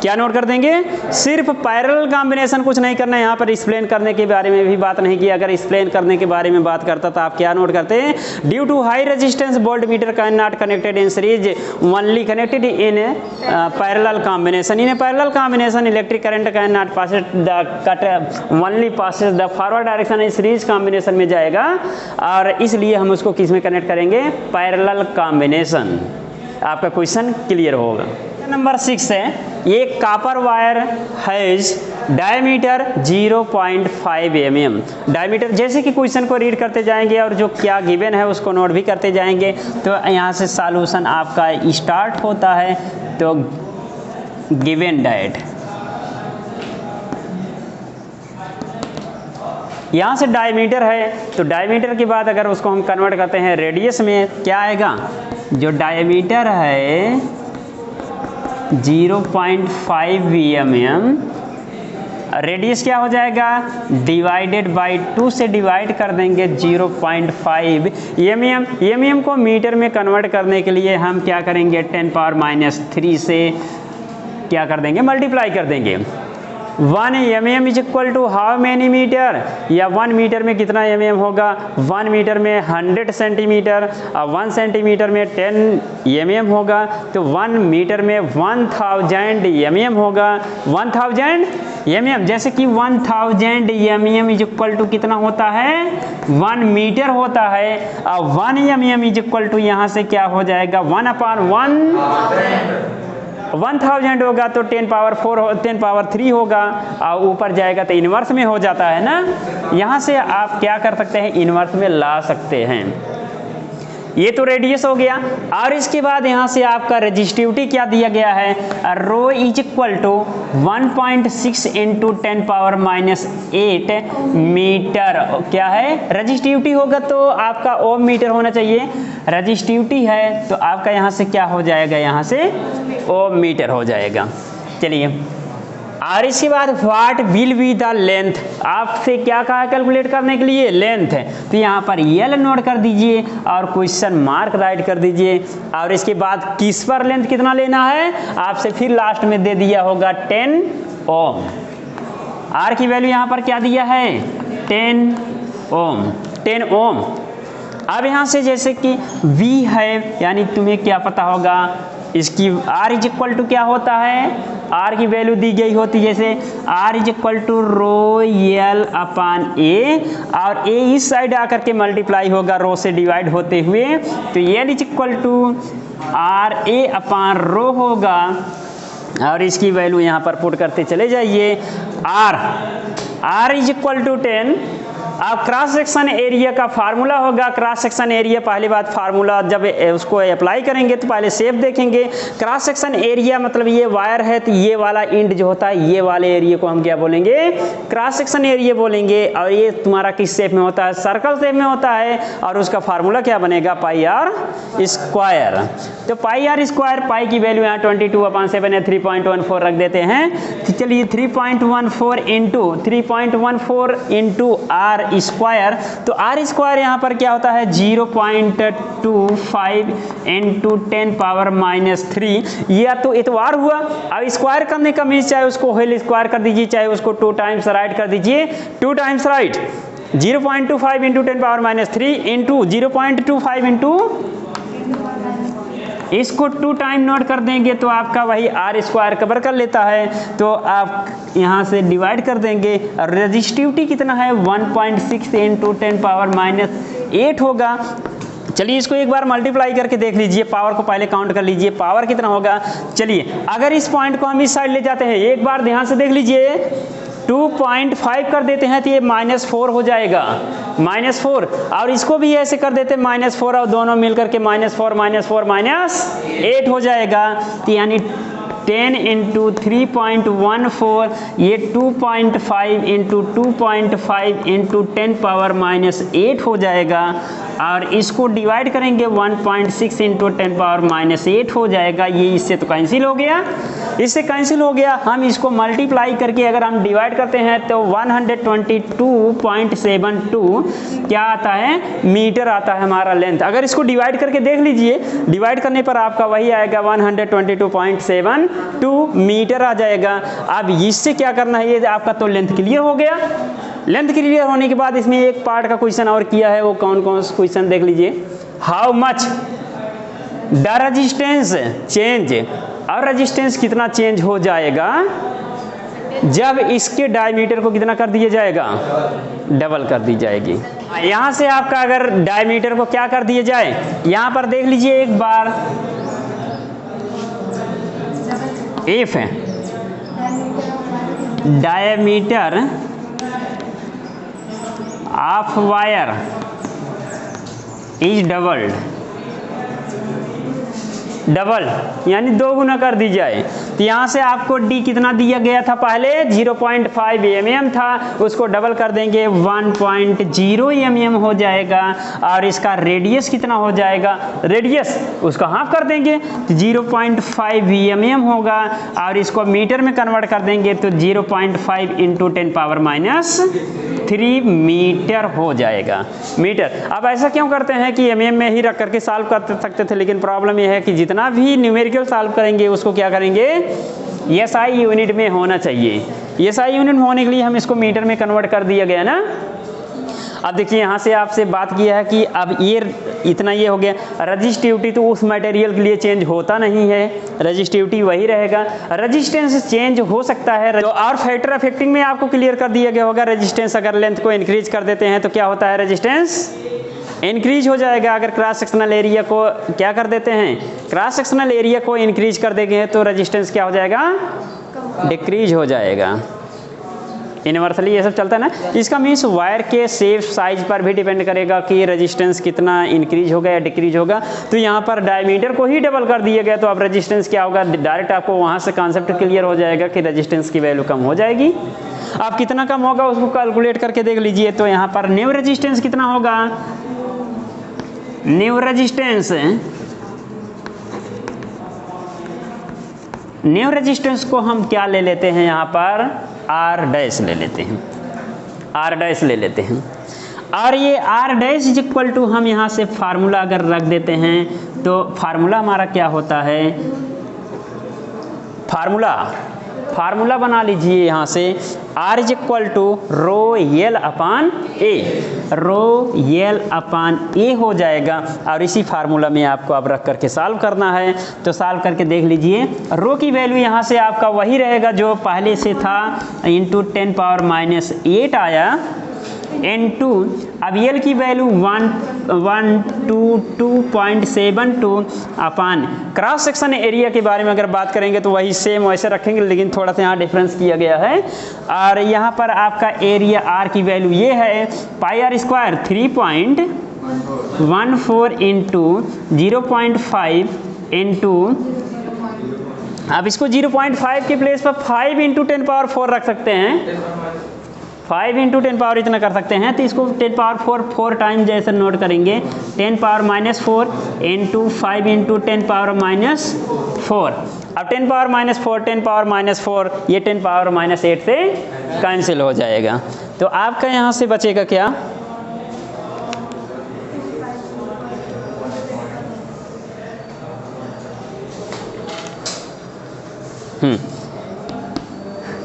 क्या नोट कर देंगे, सिर्फ पैरेलल कॉम्बिनेशन, कुछ नहीं करना है। यहाँ पर एक्सप्लेन करने के बारे में भी बात नहीं की। अगर एक्सप्लेन करने के बारे में बात करता तो आप क्या नोट करते हैं, due to high resistance voltmeter can not connected in series only connected in parallel combination. In parallel combination electric current can not passes the cut only passes the forward direction, इस series combination में जाएगा, और इसलिए हम उसको किस में connect करेंगे, पैरेलल कॉम्बिनेशन। आपका क्वेश्चन क्लियर होगा। नंबर 6 है, ये copper wire has diameter 0.5 mm। Diameter, जैसे कि क्वेश्चन को रीड करते जाएंगे और जो क्या गिवन है उसको नोट भी करते जाएंगे, तो यहाँ से सॉल्यूशन आपका स्टार्ट होता है। तो गिवन डायट यहाँ से डायमीटर है, तो डायमीटर के बाद अगर उसको हम कन्वर्ट करते हैं रेडियस में, क्या आएगा, जो डायमीटर है 0.5 mm, रेडियस क्या हो जाएगा, डिवाइडेड बाई 2 से डिवाइड कर देंगे 0.5 mm। mm को मीटर में कन्वर्ट करने के लिए हम क्या करेंगे, 10⁻³ से क्या कर देंगे, मल्टीप्लाई कर देंगे। 1 mm is equal to how many meter, या 1 मीटर में कितना mm होगा, 1 मीटर में 100 सेंटीमीटर और 1 सेंटीमीटर में 10 mm होगा, तो 1 मीटर में 1000 mm होगा, 1000 mm, जैसे कि 1000 mm इज इक्वल टू कितना होता है, 1 मीटर होता है, और 1 mm इज इक्वल टू यहाँ से क्या हो जाएगा, 1/1000 होगा, तो 10⁻3 होगा, और ऊपर जाएगा तो इन्वर्स में हो जाता है ना। यहाँ से आप क्या कर सकते हैं, इन्वर्स में ला सकते हैं। ये तो रेडियस हो गया, और इसके बाद यहाँ से आपका रेजिस्टिविटी क्या दिया गया है, रो इज इक्वल टू 1.6 × 10⁻8 मीटर, क्या है, रेजिस्टिविटी होगा तो आपका ओम मीटर होना चाहिए, रेजिस्टिविटी है तो आपका यहाँ से क्या हो जाएगा, यहाँ से ओम मीटर हो जाएगा। चलिए, और इसके बाद what will be the length, आपसे क्या कहा कैलकुलेट करने के लिए, लेंथ है, तो यहाँ पर एल नोट कर दीजिए और क्वेश्चन मार्क राइट कर दीजिए। और इसके बाद किस पर लेंथ कितना लेना है, आपसे फिर लास्ट में दे दिया होगा 10 ओम। आर की वैल्यू यहाँ पर क्या दिया है, 10 ओम। अब यहाँ से जैसे कि V है, यानी तुम्हें क्या पता होगा, इसकी R इज इक्वल टू क्या होता है, R की वैल्यू दी गई होती है, जैसे R is equal to ρL/A, और A इस साइड आकर के मल्टीप्लाई होगा रो से डिवाइड होते हुए, तो L is equal to RA/ρ होगा, और इसकी वैल्यू यहाँ पर पुट करते चले जाइए। R is equal to 10। अब क्रॉस सेक्शन एरिया का फार्मूला होगा, क्रॉस सेक्शन एरिया, पहली बात फार्मूला जब उसको अप्लाई करेंगे तो पहले शेप देखेंगे। क्रॉस सेक्शन एरिया मतलब ये वायर है, तो ये वाला इंड जो होता है, ये वाले एरिया को हम क्या बोलेंगे, क्रॉस सेक्शन एरिया बोलेंगे। और ये तुम्हारा किस शेप में होता है, सर्कल शेप में होता है, और उसका फार्मूला क्या बनेगा, πr²। तो πr², पाई की वैल्यू यहाँ 22/7 है, 3.14 रख देते हैं। तो चलिए 3.14 इंटू r स्क्वायर, तो r स्क्वायर यहाँ पर क्या होता है, 0.25 × 10⁻³ यह तो इतवार हुआ। अब स्क्वायर करने का मीन्स चाहे उसको होल स्क्वायर कर दीजिए, चाहे उसको 2 टाइम्स राइट कर दीजिए, 2 टाइम्स राइट, 0.25 × 10⁻³ इंटू 0.25 इंटू, इसको 2 टाइम नोट कर देंगे तो आपका वही r² कवर कर लेता है। तो आप यहाँ से डिवाइड कर देंगे, रेजिस्टिविटी कितना है, 1.6 × 10⁻8 होगा। चलिए इसको एक बार मल्टीप्लाई करके देख लीजिए, पावर को पहले काउंट कर लीजिए, पावर कितना होगा। चलिए अगर इस पॉइंट को हम इस साइड ले जाते हैं, एक बार ध्यान से देख लीजिए, 2.5 कर देते हैं तो ये -4 हो जाएगा, -4, और इसको भी ऐसे कर देते हैं -4, और दोनों मिलकर के -4 हो जाएगा। तो यानी 10 × 3.14, ये 2.5 × 2.5 × 10⁻8 हो जाएगा, और इसको डिवाइड करेंगे 1.6 × 10⁻8 हो जाएगा। ये इससे तो कैंसिल हो गया, इससे कैंसिल हो गया। हम इसको मल्टीप्लाई करके अगर हम डिवाइड करते हैं तो 122.72 क्या आता है, मीटर आता है हमारा लेंथ। अगर इसको डिवाइड करके देख लीजिए, डिवाइड करने पर आपका वही आएगा 122.72 मीटर आ जाएगा। अब इससे क्या करना है, ये आपका तो लेंथ क्लियर हो गया। लेंथ क्लियर होने के बाद इसमें एक पार्ट का क्वेश्चन और किया है, वो कौन कौन सा क्वेश्चन देख लीजिए। How much the resistance change, और रेजिस्टेंस कितना चेंज हो जाएगा जब इसके डायमीटर को कितना कर दिया जाएगा, डबल कर दी जाएगी। यहाँ से आपका अगर डायमीटर को क्या कर दिया जाए, यहाँ पर देख लीजिए एक बार, if diameter of wire is doubled, double यानी 2 गुना कर दी जाए। तो यहाँ से आपको डी कितना दिया गया था, पहले 0.5 mm था, उसको डबल कर देंगे 1.0 mm हो जाएगा। और इसका रेडियस कितना हो जाएगा, रेडियस उसका हाफ कर देंगे तो 0.5 mm होगा। और इसको मीटर में कन्वर्ट कर देंगे तो 0.5 इंटू 10⁻³ मीटर हो जाएगा, मीटर। अब ऐसा क्यों करते हैं कि mm में ही रख करके सॉल्व कर सकते थे, लेकिन प्रॉब्लम यह है कि जितना भी न्यूमेरिकल सॉल्व करेंगे उसको क्या करेंगे, SI यूनिट में होना चाहिए। SI यूनिट में होने के लिए हम इसको मीटर में कन्वर्ट कर दिया गया ना। अब देखिए यहाँ से आपसे बात किया है कि अब ये इतना ये हो गया, रजिस्टिविटी तो उस मटेरियल के लिए चेंज होता नहीं है, रजिस्टिविटी वही रहेगा, रेजिस्टेंस चेंज हो सकता है। तो और फैक्टर अफेक्टिंग में आपको क्लियर कर दिया गया होगा, रेजिस्टेंस अगर लेंथ को इंक्रीज कर देते हैं तो क्या होता है, रेजिस्टेंस इंक्रीज हो जाएगा। अगर क्रॉस सेक्शनल एरिया को क्या कर देते हैं, क्रॉस सेक्शनल एरिया को इंक्रीज कर देंगे तो रेजिस्टेंस क्या हो जाएगा, डिक्रीज हो जाएगा। यूनिवर्सली ये सब चलता है ना। इसका मीन्स वायर के शेप साइज पर भी डिपेंड करेगा कि रेजिस्टेंस कितना इंक्रीज होगा या डिक्रीज होगा। तो यहाँ पर डायमीटर को ही डबल कर दिया गया तो अब रेजिस्टेंस क्या होगा, डायरेक्ट आपको वहाँ से कॉन्सेप्ट क्लियर हो जाएगा कि रेजिस्टेंस की वैल्यू कम हो जाएगी। अब कितना कम होगा उसको कैलकुलेट करके देख लीजिए। तो यहाँ पर न्यू रेजिस्टेंस कितना होगा, न्यू रेजिस्टेंस को हम क्या ले लेते हैं, यहाँ पर R डैश ले लेते हैं, R डैश ले लेते हैं। और ये R dash is equal to हम यहाँ से फार्मूला अगर रख देते हैं तो फार्मूला हमारा क्या होता है, फार्मूला बना लीजिए यहाँ से, R is equal to rho L upon A हो जाएगा। और इसी फार्मूला में आपको अब रख करके सॉल्व करना है। तो सॉल्व करके देख लीजिए, रो की वैल्यू यहाँ से आपका वही रहेगा जो पहले से था, इंटू 10⁻⁸ आया, N2 अब L की वैल्यू 122.72 अपान क्रॉस सेक्शन एरिया के बारे में अगर बात करेंगे तो वही सेम वैसे रखेंगे, लेकिन थोड़ा सा यहाँ डिफरेंस किया गया है। और यहाँ पर आपका एरिया R की वैल्यू ये है πr² 3.14 इंटू 0.5 इंटू, अब इसको 0.5 के प्लेस पर 5 इंटू 10⁻⁴ रख सकते हैं, 5 इंटू 10 इतना कर सकते हैं। तो इसको 10⁻⁴ 4 टाइम जैसे नोट करेंगे, 10⁻⁻4 इंटू 5 इंटू 10⁻⁻4। अब 10⁻⁻4 10⁻⁻4 ये 10⁻⁻8 से कैंसिल हो जाएगा। तो आपका यहाँ से बचेगा क्या,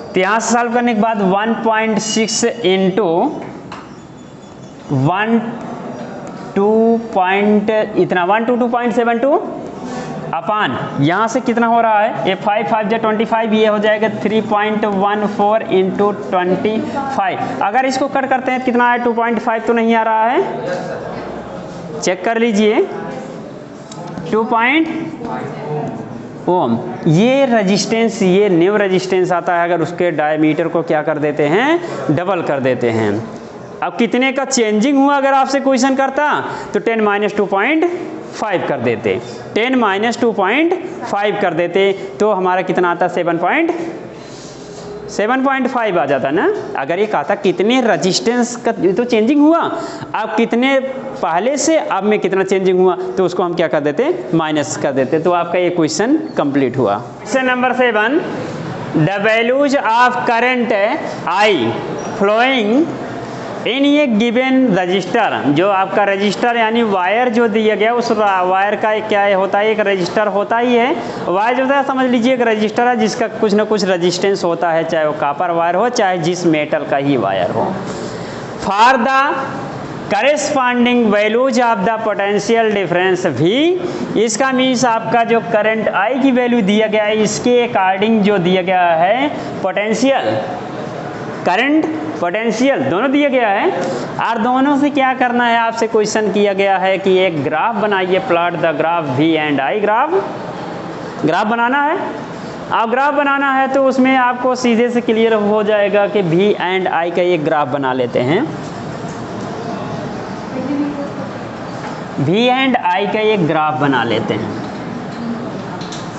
तो यहाँ से सॉल्व करने के बाद 1.6 इंटू 122.72 अपान यहाँ से कितना हो रहा है, ये 5 5 जा 25, ये हो जाएगा 3.14 इंटू 25। अगर इसको कट करते हैं कितना है, 2.5 तो नहीं आ रहा है, चेक कर लीजिए, 2 ओम। ये रेजिस्टेंस, ये न्यू रेजिस्टेंस आता है अगर उसके डायमीटर को क्या कर देते हैं, डबल कर देते हैं। अब कितने का चेंजिंग हुआ अगर आपसे क्वेश्चन करता तो 10-2.5 कर देते, 10-2.5 कर देते तो हमारा कितना आता, 7.5 आ जाता ना। अगर ये कहता कितने रेजिस्टेंस का तो चेंजिंग हुआ, अब कितने पहले से अब में कितना चेंजिंग हुआ, तो उसको हम क्या कर देते, माइनस कर देते। तो आपका ये क्वेश्चन कंप्लीट हुआ। Question number 7, the values of current I flowing in ये गिवन रजिस्टर, जो आपका रजिस्टर यानी वायर जो दिया गया उस वायर का क्या होता है, एक रजिस्टर होता ही है। वायर जो होता है समझ लीजिए एक रजिस्टर है जिसका कुछ ना कुछ रजिस्टेंस होता है, चाहे वो कॉपर वायर हो चाहे जिस मेटल का ही वायर हो। For the corresponding values of the potential difference V, इसका मीन्स आपका जो करंट I की वैल्यू दिया गया है इसके अकॉर्डिंग जो दिया गया है पोटेंशियल, करंट पोटेंशियल दोनों दिया गया है। और दोनों से क्या करना है, आपसे क्वेश्चन किया गया है कि एक ग्राफ बनाइए, plot the graph V and I, graph बनाना है। अब ग्राफ बनाना है तो उसमें आपको सीधे से क्लियर हो जाएगा कि V एंड I का एक ग्राफ बना लेते हैं, V एंड I का एक ग्राफ बना लेते हैं।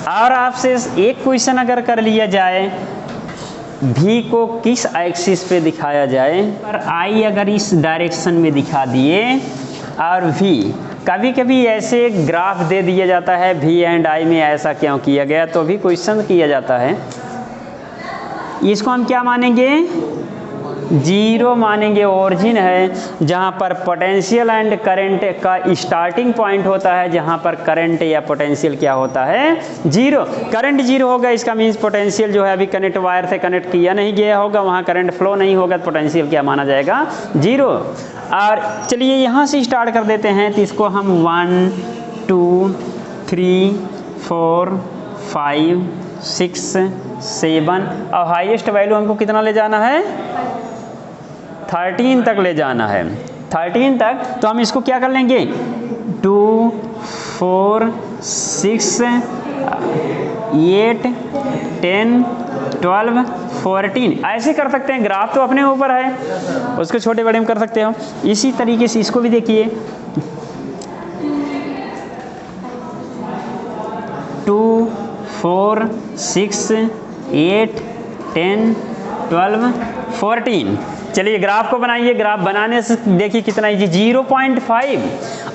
और आपसे एक क्वेश्चन अगर कर लिया जाए, V को किस एक्सिस पे दिखाया जाए, पर I अगर इस डायरेक्शन में दिखा दिए और V, कभी कभी ऐसे ग्राफ दे दिया जाता है V एंड I में ऐसा क्यों किया गया, तो भी क्वेश्चन किया जाता है। इसको हम क्या मानेंगे, जीरो मानेंगे। ओरिजिन है जहाँ पर पोटेंशियल एंड करंट का स्टार्टिंग पॉइंट होता है, जहाँ पर करंट या पोटेंशियल क्या होता है, जीरो। करंट जीरो होगा, इसका मीन्स पोटेंशियल जो है अभी कनेक्ट वायर से कनेक्ट किया नहीं गया होगा, वहाँ करंट फ्लो नहीं होगा, पोटेंशियल क्या माना जाएगा, जीरो। और चलिए यहाँ से स्टार्ट कर देते हैं, तो इसको हम 1 2 3 4 5 6 7 और हाईएस्ट वैल्यू हमको कितना ले जाना है, 13 तक ले जाना है, 13 तक। तो हम इसको क्या कर लेंगे, 2 4 6 8 10 12 14 ऐसे कर सकते हैं। ग्राफ तो अपने ऊपर है, उसको छोटे बड़े में कर सकते हो। इसी तरीके से इसको भी देखिए, 2 4 6 8 10 12 14। चलिए ग्राफ को बनाइए। ग्राफ बनाने से देखिए कितना इजी, 0.5।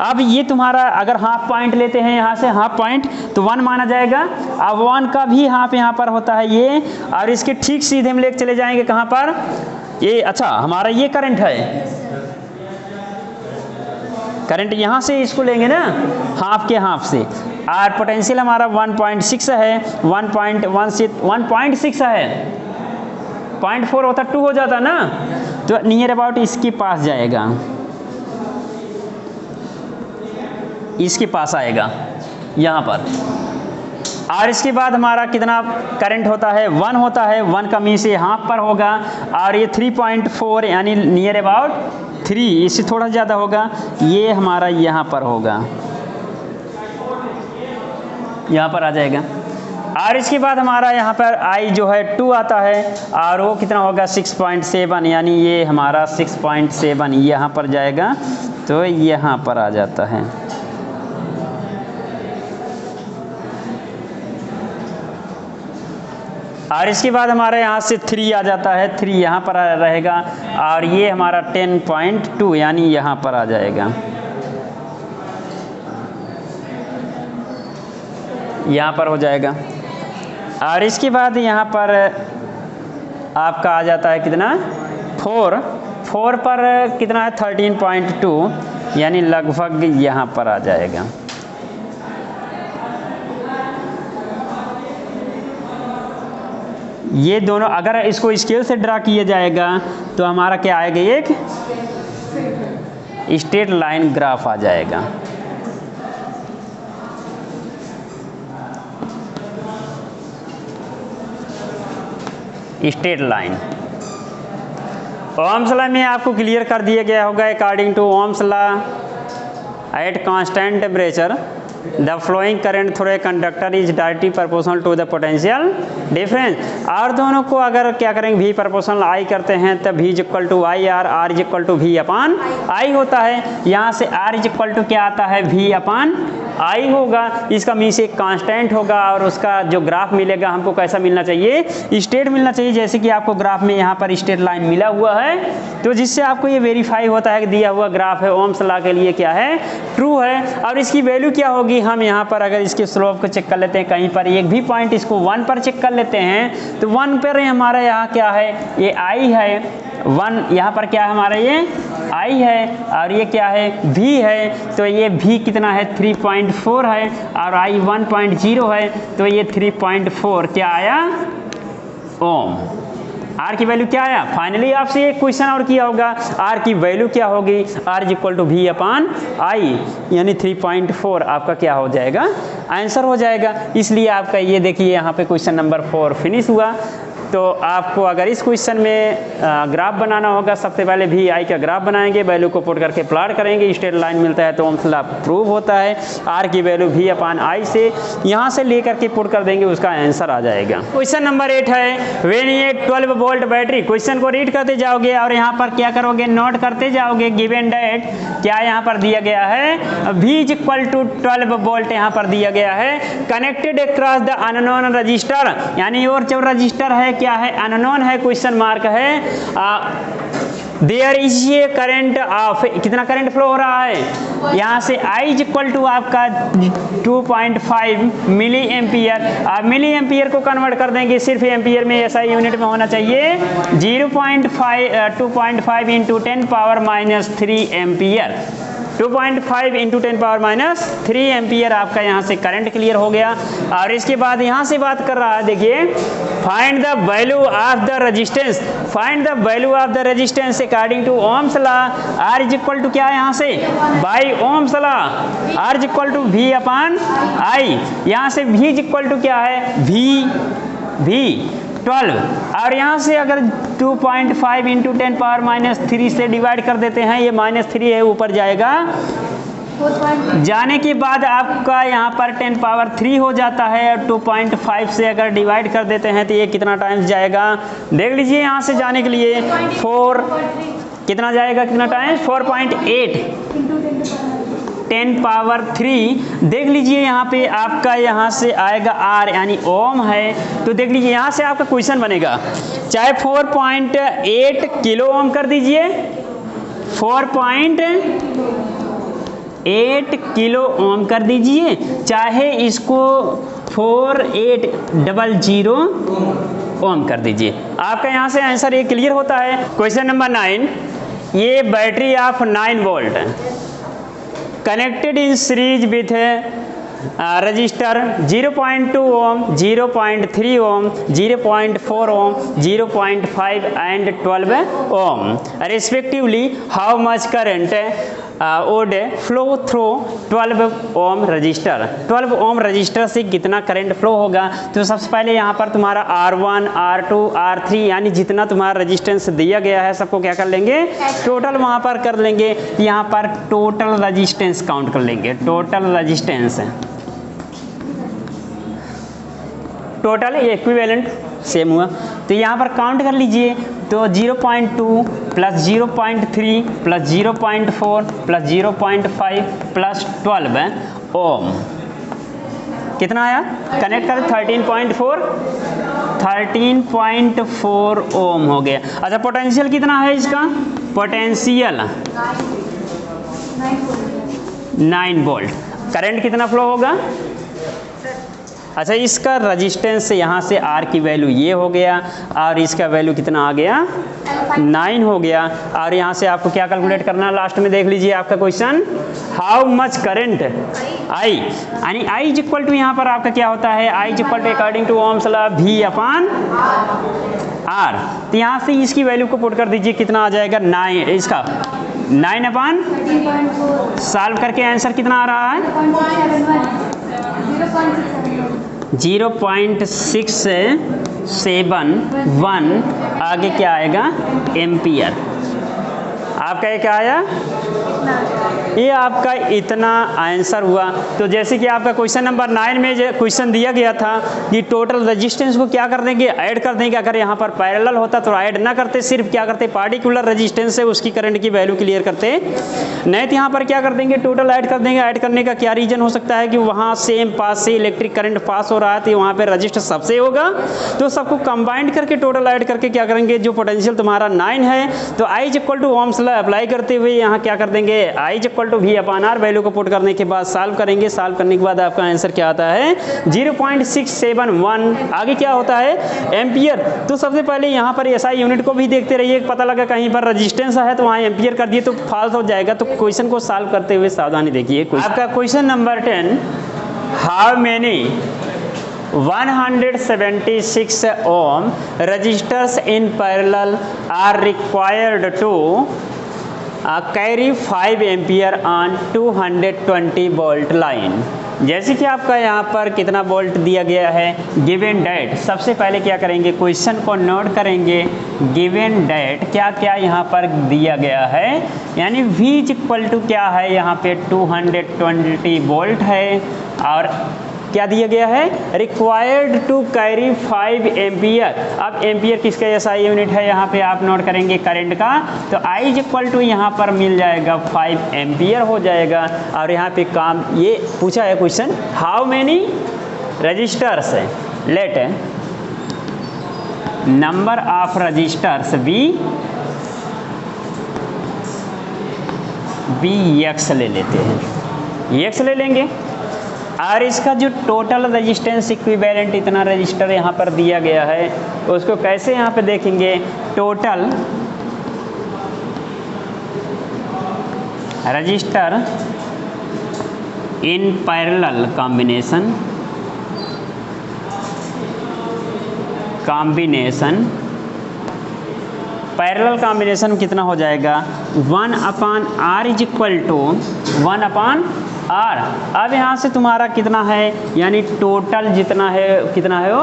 अब ये तुम्हारा अगर हाफ पॉइंट लेते हैं यहाँ से, हाफ पॉइंट तो 1 माना जाएगा। अब 1 का भी हाफ यहाँ पर होता है ये, और इसके ठीक सीधे हम लेके चले जाएंगे कहाँ पर, ये अच्छा हमारा ये करंट है, करंट यहाँ से इसको लेंगे ना, हाफ के हाफ से। और पोटेंशियल हमारा 1.6 है, 1.6 है, 0.4 होता 2 हो जाता ना, तो नियर अबाउट इसके पास जाएगा, इसके पास आएगा यहाँ पर। और इसके बाद हमारा कितना करंट होता है, 1 होता है, 1 का मीन से हाफ पर होगा, और ये 3.4 यानी नियर अबाउट 3, इससे थोड़ा ज़्यादा होगा, ये हमारा यहाँ पर होगा, यहाँ पर आ जाएगा। और इसके बाद हमारा यहाँ पर I जो है 2 आता है, और वो कितना होगा 6.7, यानी ये हमारा 6.7 यहाँ पर जाएगा, तो यहाँ पर आ जाता है। और इसके बाद हमारे यहाँ से 3 आ जाता है, 3 यहाँ पर रहेगा, और ये हमारा 10.2 यानी यहाँ पर आ जाएगा, यहाँ पर हो जाएगा। और इसके बाद यहाँ पर आपका आ जाता है कितना, 4 पर कितना है 13.2 यानी लगभग यहाँ पर आ जाएगा। ये दोनों अगर इसको स्केल से ड्रा किया जाएगा तो हमारा क्या आएगा, एक स्ट्रेट लाइन ग्राफ आ जाएगा। स्ट्रेट लाइन ओम्स लॉ में आपको क्लियर कर दिया गया होगा, according to Ohm's law at constant temperature the flowing current through a conductor is directly proportional to the potential difference. और दोनों को अगर क्या करेंगे, V प्रोपोर्शनल I करते हैं तब V equal to I, R equal to V upon I होता है। यहाँ से R इक्वल टू क्या आता है, V अपान I होगा। इसका मीन्स एक कांस्टेंट होगा, और उसका जो ग्राफ मिलेगा हमको कैसा मिलना चाहिए, स्ट्रेट मिलना चाहिए। जैसे कि आपको ग्राफ में यहाँ पर स्ट्रेट लाइन मिला हुआ है, तो जिससे आपको ये वेरीफाई होता है कि दिया हुआ ग्राफ है ओम्स लॉ के लिए क्या है, ट्रू है। और इसकी वैल्यू क्या होगी, हम यहाँ पर अगर इसके स्लोप को चेक कर लेते हैं, कहीं पर एक भी पॉइंट इसको 1 पर चेक कर लेते हैं, तो 1 पर हमारा यहाँ क्या है, ये I है, 1 यहाँ पर क्या है हमारा, ये I है, और ये क्या है, V है। तो ये V कितना है, 3.4 है, और I 1.0 है, तो ये 3.4 क्या आया, ओम। R की वैल्यू क्या आया, फाइनली आपसे एक क्वेश्चन और किया होगा, R की वैल्यू क्या होगी, R equal to V upon I, यानी 3.4 आपका क्या हो जाएगा, आंसर हो जाएगा। इसलिए आपका ये देखिए यहाँ पे क्वेश्चन नंबर 4 फिनिश हुआ। तो आपको अगर इस क्वेश्चन में ग्राफ बनाना होगा, सबसे पहले वी आई का ग्राफ बनाएंगे, वैल्यू को पुट करके प्लॉट करेंगे, स्ट्रेट लाइन मिलता है तो ओम्स लॉ प्रूव होता है। आर की वैल्यू वी अपॉन आई से यहाँ से लेकर के पुट कर देंगे, उसका आंसर आ जाएगा। क्वेश्चन नंबर 8 है व्हेन ये 12 वोल्ट बैटरी, क्वेश्चन को रीड करते जाओगे और यहाँ पर क्या करोगे, नोट करते जाओगे। गिवन डेट क्या यहाँ पर दिया गया है, V is equal to 12 volt यहाँ पर दिया गया है। Connected across the unknown resistor, यानी और जो रजिस्टर है क्या है, अननोन है, क्वेश्चन मार्क है। देयर इज ये करंट ऑफ, कितना करंट फ्लो हो रहा है, यहाँ से I इज इक्वल टू आपका 2.5 मिली एम्पियर। आप मिली एम्पियर को कन्वर्ट कर देंगे, सिर्फ एम्पियर में ऐसा यूनिट में होना चाहिए। 2.5 into 10 power minus 3 ampere, 2.5 into 10 power minus 3 ampere आपका यहाँ से करंट क्लियर हो गया। और इसके बाद यहाँ से बात कर रहा है, देखिए find the value of the resistance, find the value of the resistance according to Ohm's law. R is equal to क्या है यहाँ से, by Ohm's law, R is equal to V upon I. यहाँ से वी इज इक्वल टू क्या है, we 12, और यहाँ से अगर 2.5 इंटू 10 पावर माइनस 3 से डिवाइड कर देते हैं, ये -3 है, ऊपर जाएगा, जाने के बाद आपका यहाँ पर 10 पावर 3 हो जाता है। और 2.5 से अगर डिवाइड कर देते हैं तो ये कितना टाइम्स जाएगा, देख लीजिए। यहाँ से जाने के लिए 4 कितना जाएगा, कितना टाइम्स, 4.8 10 पावर 3। देख लीजिए यहाँ पे आपका यहाँ से आएगा आर, यानी ओम है। तो देख लीजिए यहाँ से आपका क्वेश्चन बनेगा, चाहे 4.8 किलो ओम कर दीजिए, 4.8 किलो ओम कर दीजिए, चाहे इसको 4800 ओम कर दीजिए, आपका यहाँ से आंसर ये क्लियर होता है। क्वेश्चन नंबर 9, ये battery of 9 volt connected in series with resistor 0.2 ohm, 0.3 ohm, 0.4 ohm, 0.5 and 12 ohm respectively. How much current would flow through 12 ohm resistor, 12 ohm resistor से कितना करंट फ्लो होगा। तो सबसे पहले यहाँ पर तुम्हारा R1, R2, R3 यानी जितना तुम्हारा रजिस्टेंस दिया गया है सबको क्या कर लेंगे, टोटल वहाँ पर कर लेंगे। यहाँ पर टोटल रजिस्टेंस काउंट कर लेंगे, total resistance, total equivalent same हुआ। तो यहाँ पर काउंट कर लीजिए, तो 0.2 प्लस 0.3 प्लस 0.4 प्लस 0.5 प्लस 12 ओम, कितना आया, कनेक्ट कर 13.4 ओम हो गया। अच्छा पोटेंशियल कितना है इसका, पोटेंशियल 9 वोल्ट, करंट कितना फ्लो होगा। अच्छा इसका रजिस्टेंस से यहाँ से R की वैल्यू ये हो गया, और इसका वैल्यू कितना आ गया, 9 हो गया। और यहाँ से आपको क्या कैलकुलेट करना है, लास्ट में देख लीजिए आपका question, how much current I, यानी I इज इक्वल टू यहाँ पर आपका क्या होता है, I is equal to according to Ohm's law V upon R। तो यहाँ से इसकी वैल्यू को पुट कर दीजिए, कितना आ जाएगा, 9, इसका 9 अपॉन, सॉल्व करके आंसर कितना आ रहा है, 0.671, आगे क्या आएगा, एम्पियर। आपका ये क्या आया, ये आपका इतना आंसर हुआ। तो जैसे कि आपका क्वेश्चन नंबर 9 में जो क्वेश्चन दिया गया था कि टोटल रेजिस्टेंस को क्या कर देंगे, ऐड कर देंगे। अगर यहाँ पर पैरेलल होता तो ऐड ना करते, सिर्फ क्या करते, पार्टिकुलर रेजिस्टेंस है उसकी करंट की वैल्यू क्लियर करते, नहीं तो यहाँ पर क्या कर देंगे, टोटल ऐड कर देंगे। ऐड करने का क्या रीजन हो सकता है कि वहाँ सेम पास से इलेक्ट्रिक करंट पास हो रहा है, तो वहाँ पर रजिस्टर सबसे होगा, तो सबको कंबाइंड करके टोटल ऐड करके क्या करेंगे, जो पोटेंशियल तुम्हारा 9 है, तो I is equal to Ohm's law apply करते हुए यहाँ क्या कर देंगे, I is equal to V upon R, value को पुट करने के बाद सॉल्व करेंगे। सॉल्व करने के बाद आपका आंसर क्या आता है, 0.671। आगे क्या होता है, एम्पियर। तो सबसे पहले यहाँ पर SI यूनिट को भी देखते रहिए, पता लगा कहीं पर रेजिस्टेंस है तो वहाँ एम्पियर कर दिए तो फॉल्स हो जाएगा। तो क्वेश्चन को सॉल्व करते हुए सावधानी देखिए। आपका question number 10, how many 176 ohm resistors in parallel are required to carry 5 ampere on 220 volt line. जैसे कि आपका यहाँ पर कितना वोल्ट दिया गया है, गिवन डेट। सबसे पहले क्या करेंगे, क्वेश्चन को नोट करेंगे। गिवन डेट क्या क्या यहाँ पर दिया गया है, यानी V इक्वल टू क्या है, यहाँ पे 220 वोल्ट है, और क्या दिया गया है, रिक्वायर्ड टू कैरी 5 एम्पियर। अब एम्पियर किसका ऐसा यूनिट है, यहाँ पे आप नोट करेंगे करंट का, तो I इक्वल टू यहाँ पर मिल जाएगा 5 एम्पियर हो जाएगा। और यहाँ पे काम ये पूछा है क्वेश्चन, हाउ मेनी रजिस्टर्स है, लेट है number of resistors be X ले लेते हैं, एक्स ले लेंगे, और इसका जो टोटल रेजिस्टेंस इक्विवेलेंट इतना रजिस्टर यहाँ पर दिया गया है, उसको कैसे यहाँ पे देखेंगे, टोटल रजिस्टर इन पैरेलल कॉम्बिनेशन पैरेलल कॉम्बिनेशन कितना हो जाएगा, 1/R is equal to 1/R। अब यहाँ से तुम्हारा कितना है, यानी टोटल जितना है कितना है वो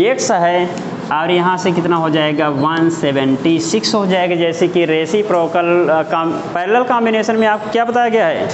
x है, और यहाँ से कितना हो जाएगा 176 हो जाएगा। जैसे कि रेसिप्रोकल पैरेलल कॉम्बिनेशन में आपको क्या बताया गया है,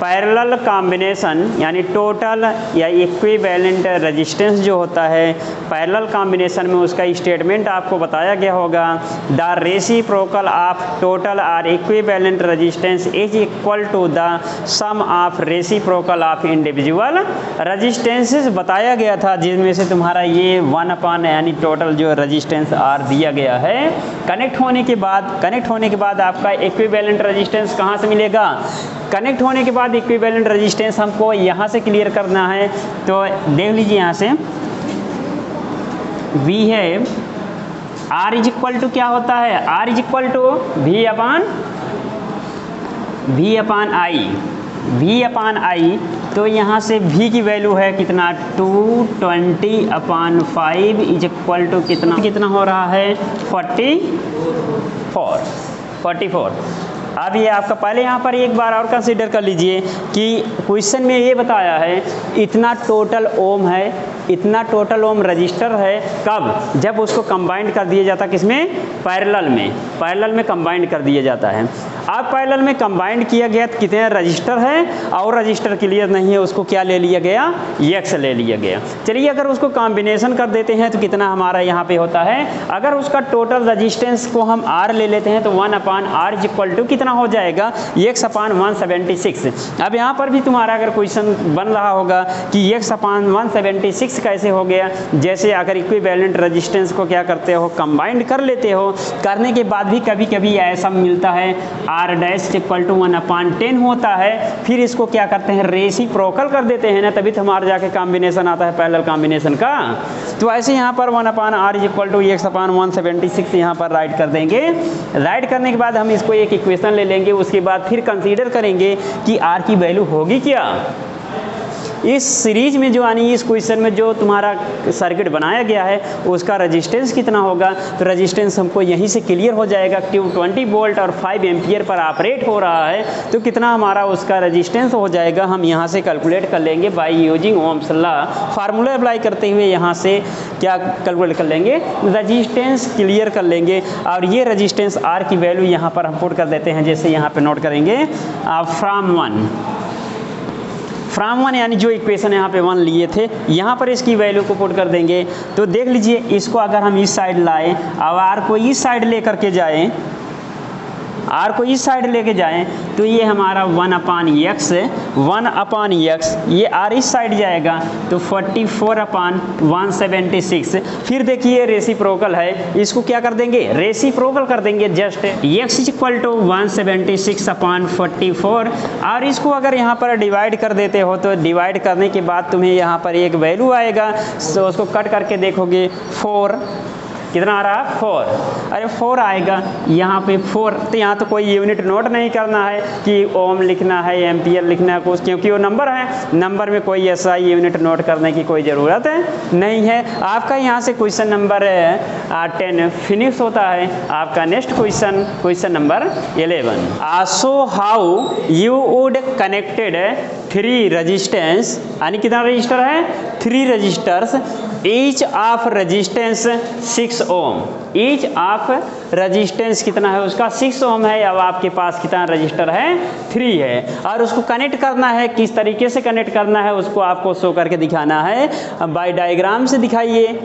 पैरेलल कॉम्बिनेशन यानी टोटल या इक्विवेलेंट रेजिस्टेंस जो होता है पैरेलल कॉम्बिनेशन में, उसका स्टेटमेंट आपको बताया गया होगा, द रेसिप्रोकल ऑफ टोटल और equivalent resistance is equal to the sum of reciprocal of individual resistances बताया गया था, जिसमें से तुम्हारा ये 1 यानी टोटल जो रेजिस्टेंस R दिया गया है, कनेक्ट होने के बाद आपका इक्विवेलेंट रेजिस्टेंस कहाँ से मिलेगा, कनेक्ट होने के बाद इक्विवेलेंट रेजिस्टेंस हमको यहाँ से क्लियर करना है। तो देख लीजिए यहाँ से V है, R इज इक्वल टू क्या होता है, R is equal to V upon I। तो यहाँ से V की वैल्यू है कितना, 220/5 इज इक्वल टू कितना हो रहा है, 44। अब ये आपका पहले यहाँ पर एक बार और कंसीडर कर लीजिए कि क्वेश्चन में ये बताया है इतना टोटल ओम है, इतना टोटल ओम रजिस्टर है, कब, जब उसको कंबाइंड कर दिया जाता, किसमें, पैरेलल में कंबाइंड कर दिया जाता है। अब पैरेलल में कंबाइंड किया गया तो कितने रजिस्टर है, और रजिस्टर क्लियर नहीं है, उसको क्या ले लिया गया, एक्स ले लिया गया। चलिए अगर उसको कॉम्बिनेशन कर देते हैं तो कितना हमारा यहाँ पे होता है, अगर उसका टोटल रजिस्टेंस को हम R ले लेते हैं तो 1/R इज इक्वल टू कितना हो जाएगा, x/176। अब यहाँ पर भी तुम्हारा अगर क्वेश्चन बन रहा होगा कि x/176 कैसे हो गया, जैसे अगर इक्विवेलेंट रेजिस्टेंस को क्या करते हो, कंबाइंड कर लेते हो, करने के बाद भी कभी कभी ऐसा मिलता है R डैश इक्वल टू 1/10 होता है, फिर इसको क्या करते हैं, रेसिप्रोकल कर देते हैं ना, तभी तो हमारा जाके कॉम्बिनेशन आता है पैरेलल कॉम्बिनेशन का। तो ऐसे यहाँ पर 1/R is equal to x/176 यहाँ पर राइट कर देंगे। राइट करने के बाद हम इसको एक इक्वेशन ले लेंगे, उसके बाद फिर कंसीडर करेंगे कि R की वैल्यू होगी क्या। इस सीरीज में जो यानी इस क्वेश्चन में जो तुम्हारा सर्किट बनाया गया है उसका रेजिस्टेंस कितना होगा, तो रेजिस्टेंस हमको यहीं से क्लियर हो जाएगा। 220 वोल्ट और 5 एम्पियर पर ऑपरेट हो रहा है, तो कितना हमारा उसका रेजिस्टेंस हो जाएगा, हम यहाँ से कैलकुलेट कर लेंगे by using Ohm's law. Formula apply करते हुए यहाँ से क्या कैलकुलेट कर लेंगे, रेजिस्टेंस क्लियर कर लेंगे। और ये रेजिस्टेंस R की वैल्यू यहाँ पर हम पुट कर देते हैं, जैसे यहाँ पर नोट करेंगे फ्रॉम 1 यानी जो इक्वेशन यहाँ पे 1 लिए थे, यहाँ पर इसकी वैल्यू को पुट कर देंगे। तो देख लीजिए, इसको अगर हम इस साइड लाएं और R को इस साइड लेकर के जाएं, R को इस साइड लेके जाएं, तो ये हमारा 1/x है, 1/x, ये R इस साइड जाएगा तो 44/176। फिर देखिए रेसिप्रोकल है, इसको क्या कर देंगे, रेसिप्रोकल कर देंगे, just x is equal to 176/44। और इसको अगर यहाँ पर डिवाइड कर देते हो तो डिवाइड करने के बाद तुम्हें यहाँ पर एक वैल्यू आएगा, तो उसको कट करके देखोगे 4 कितना आ रहा है 4, अरे 4 आएगा यहाँ पे 4, तो यहाँ तो कोई यूनिट नोट नहीं करना है कि ओम लिखना है, एम्पियर लिखना है कुछ, क्योंकि वो नंबर है, नंबर में कोई ऐसा यूनिट नोट करने की कोई ज़रूरत नहीं है। आपका यहाँ से क्वेश्चन नंबर 10 फिनिश होता है। आपका next question number 11, so how you would connected 3 resistance, यानी कितना रजिस्टर है 3 resistors, each of resistance 6 ohm, each of resistance कितना है उसका 6 ओम है। अब आपके पास कितना रजिस्टर है 3 है, और उसको कनेक्ट करना है, किस तरीके से कनेक्ट करना है उसको आपको शो करके दिखाना है, बाय डायग्राम से दिखाइए।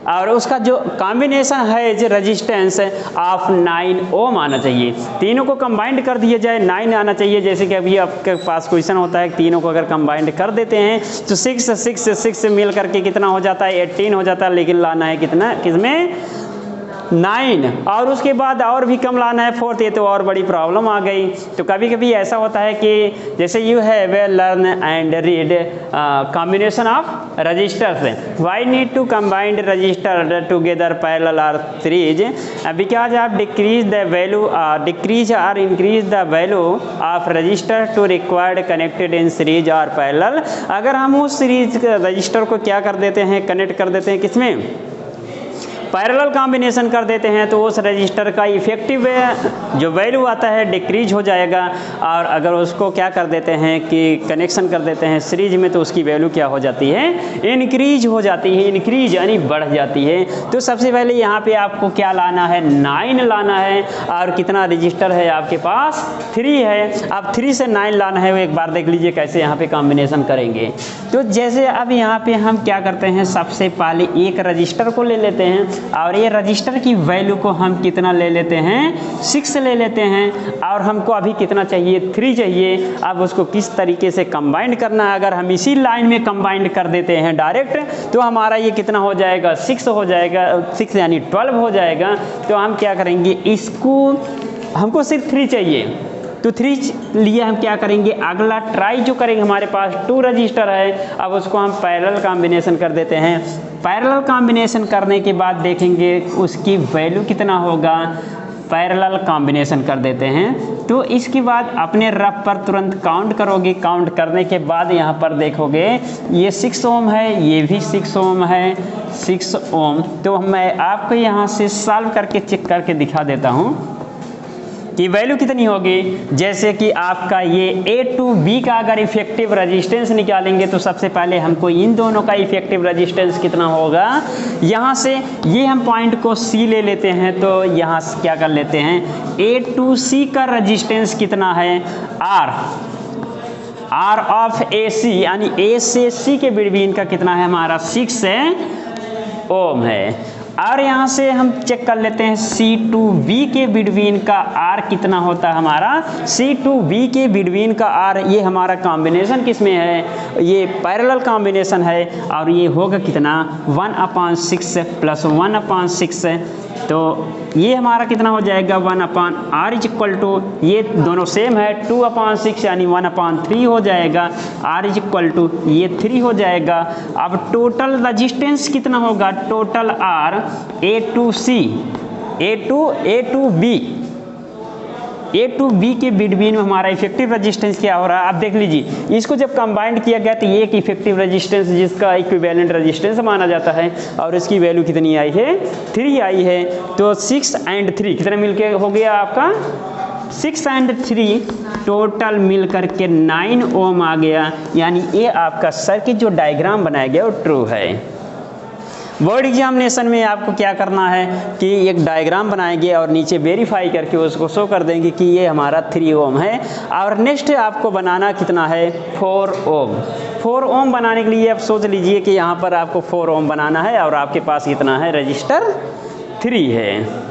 और उसका जो कॉम्बिनेशन है जो रजिस्टेंस ऑफ 9 ओम आना चाहिए, तीनों को कंबाइंड कर दिया जाए 9 आना चाहिए। जैसे कि अभी आपके पास क्वेश्चन होता है तीनों को अगर कंबाइंड कर देते हैं तो 6 मिल करके कितना हो जाता है 18 हो जाता है, लेकिन लाना है कितना किसमें 9, और उसके बाद और भी कम लाना है 4, ये तो और बड़ी प्रॉब्लम आ गई। तो कभी कभी ऐसा होता है कि जैसे you have learn and read combination of registers, why need to combined register together parallel और series, because of decrease the value decrease और increase the value of register to required connected in series और parallel. अगर हम उस series register को क्या कर देते हैं कनेक्ट कर देते हैं किसमें पैरेलल कॉम्बिनेशन कर देते हैं, तो उस रजिस्टर का इफेक्टिव जो वैल्यू आता है डिक्रीज हो जाएगा। और अगर उसको क्या कर देते हैं कि कनेक्शन कर देते हैं सीरीज में, तो उसकी वैल्यू क्या हो जाती है इंक्रीज हो जाती है, इंक्रीज यानी बढ़ जाती है। तो सबसे पहले यहाँ पे आपको क्या लाना है 9 लाना है, और कितना रजिस्टर है आपके पास 3 है। अब 3 से 9 लाना है, वो एक बार देख लीजिए कैसे यहाँ पे कॉम्बिनेशन करेंगे। तो जैसे अब यहाँ पे हम क्या करते हैं, सबसे पहले एक रजिस्टर को ले लेते हैं, और ये रजिस्टर की वैल्यू को हम कितना ले लेते हैं 6 ले लेते हैं, और हमको अभी कितना चाहिए 3 चाहिए। अब उसको किस तरीके से कंबाइंड करना है, अगर हम इसी लाइन में कंबाइंड कर देते हैं डायरेक्ट, तो हमारा ये कितना हो जाएगा 6 हो जाएगा, 6 यानी 12 हो जाएगा। तो हम क्या करेंगे, इसको हमको सिर्फ 3 चाहिए, तो 3 लिए हम क्या करेंगे, अगला ट्राई जो करेंगे, हमारे पास 2 रजिस्टर है, अब उसको हम पैरेलल कॉम्बिनेशन कर देते हैं। पैरेलल कॉम्बिनेशन करने के बाद देखेंगे उसकी वैल्यू कितना होगा, पैरेलल कॉम्बिनेशन कर देते हैं। तो इसके बाद अपने रफ पर तुरंत काउंट करोगे, काउंट करने के बाद यहाँ पर देखोगे ये 6 ओम है, ये भी 6 ओम है, 6 ओम। तो मैं आपको यहाँ से सॉल्व करके चेक करके दिखा देता हूँ कि वैल्यू कितनी होगी। जैसे कि आपका ये A to B का अगर इफेक्टिव रेजिस्टेंस निकालेंगे, तो सबसे पहले हमको इन दोनों का इफेक्टिव रेजिस्टेंस कितना होगा, यहाँ से ये हम पॉइंट को C ले लेते हैं, तो यहाँ से क्या कर लेते हैं A to C का रेजिस्टेंस कितना है R ऑफ AC, यानी A से C के बिटवीन का कितना है हमारा 6 ओम है। और यहाँ से हम चेक कर लेते हैं C to B के बिटवीन का R कितना होता है हमारा, C to B के बिटवीन का R, ये हमारा कॉम्बिनेशन किस में है, ये पैरेलल कॉम्बिनेशन है, और ये होगा कितना 1/6 प्लस 1/6, तो ये हमारा कितना हो जाएगा 1/R इज इक्वल टू, ये दोनों सेम है 2/6 यानी 1/3 हो जाएगा, R इज इक्वल टू ये 3 हो जाएगा। अब टोटल रजिस्टेंस कितना होगा, total R A to C, A to B के बिटवीन में हमारा इफेक्टिव रेजिस्टेंस क्या हो रहा है। आप देख लीजिए, इसको जब कंबाइंड किया गया तो ये एक इफेक्टिव रेजिस्टेंस जिसका इक्विवेलेंट रेजिस्टेंस माना जाता है, और इसकी वैल्यू कितनी आई है 3 आई है। तो 6 and 3 कितना मिलके हो गया आपका 6 and 3 टोटल मिल करके 9 ओम आ गया, यानी ये आपका सर्किट जो डायग्राम बनाया गया वो ट्रू है। बोर्ड एग्जामिनेशन में आपको क्या करना है कि एक डायग्राम बनाएंगे और नीचे वेरीफाई करके उसको शो कर देंगे कि ये हमारा 3 ओम है। और नेक्स्ट आपको बनाना कितना है 4 ओम। 4 ओम बनाने के लिए आप सोच लीजिए कि यहाँ पर आपको 4 ओम बनाना है, और आपके पास कितना है रजिस्टर 3 है।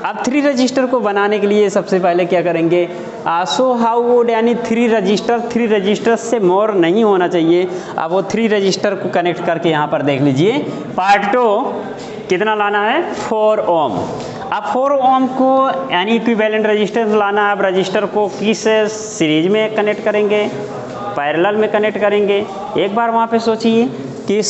अब 3 रजिस्टर को बनाने के लिए सबसे पहले क्या करेंगे, सो हाउ वुड, यानी 3 रजिस्टर से मोर नहीं होना चाहिए। अब वो 3 रजिस्टर को कनेक्ट करके यहाँ पर देख लीजिए, पार्ट 2 कितना लाना है 4 ओम। अब 4 ओम को यानी इक्विवेलेंट रजिस्टेंस लाना है। अब रजिस्टर को किस सीरीज में कनेक्ट करेंगे, पैरेलल में कनेक्ट करेंगे। एक बार वहाँ पे सोचिए कि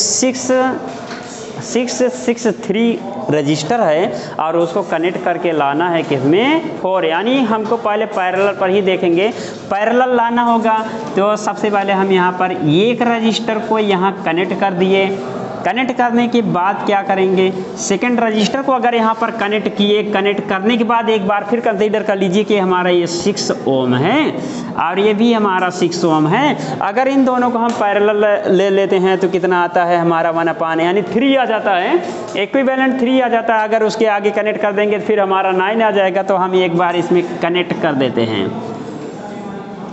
663 रजिस्टर है और उसको कनेक्ट करके लाना है किसमें 4, यानी हमको पहले पैरेलल पर ही देखेंगे। पैरेलल लाना होगा तो सबसे पहले हम यहाँ पर एक रजिस्टर को यहाँ कनेक्ट कर दिए। कनेक्ट करने के बाद क्या करेंगे, सेकंड रजिस्टर को अगर यहाँ पर कनेक्ट किए, कनेक्ट करने के बाद एक बार फिर कंसीडर कर लीजिए कि हमारा ये 6 ओम है और ये भी हमारा 6 ओम है। अगर इन दोनों को हम पैरेलल ले लेते हैं तो कितना आता है हमारा 1/, यानी 3 आ जाता है, इक्विवेलेंट 3 आ जाता है। अगर उसके आगे कनेक्ट कर देंगे फिर हमारा 9 आ जाएगा। तो हम एक बार इसमें कनेक्ट कर देते हैं।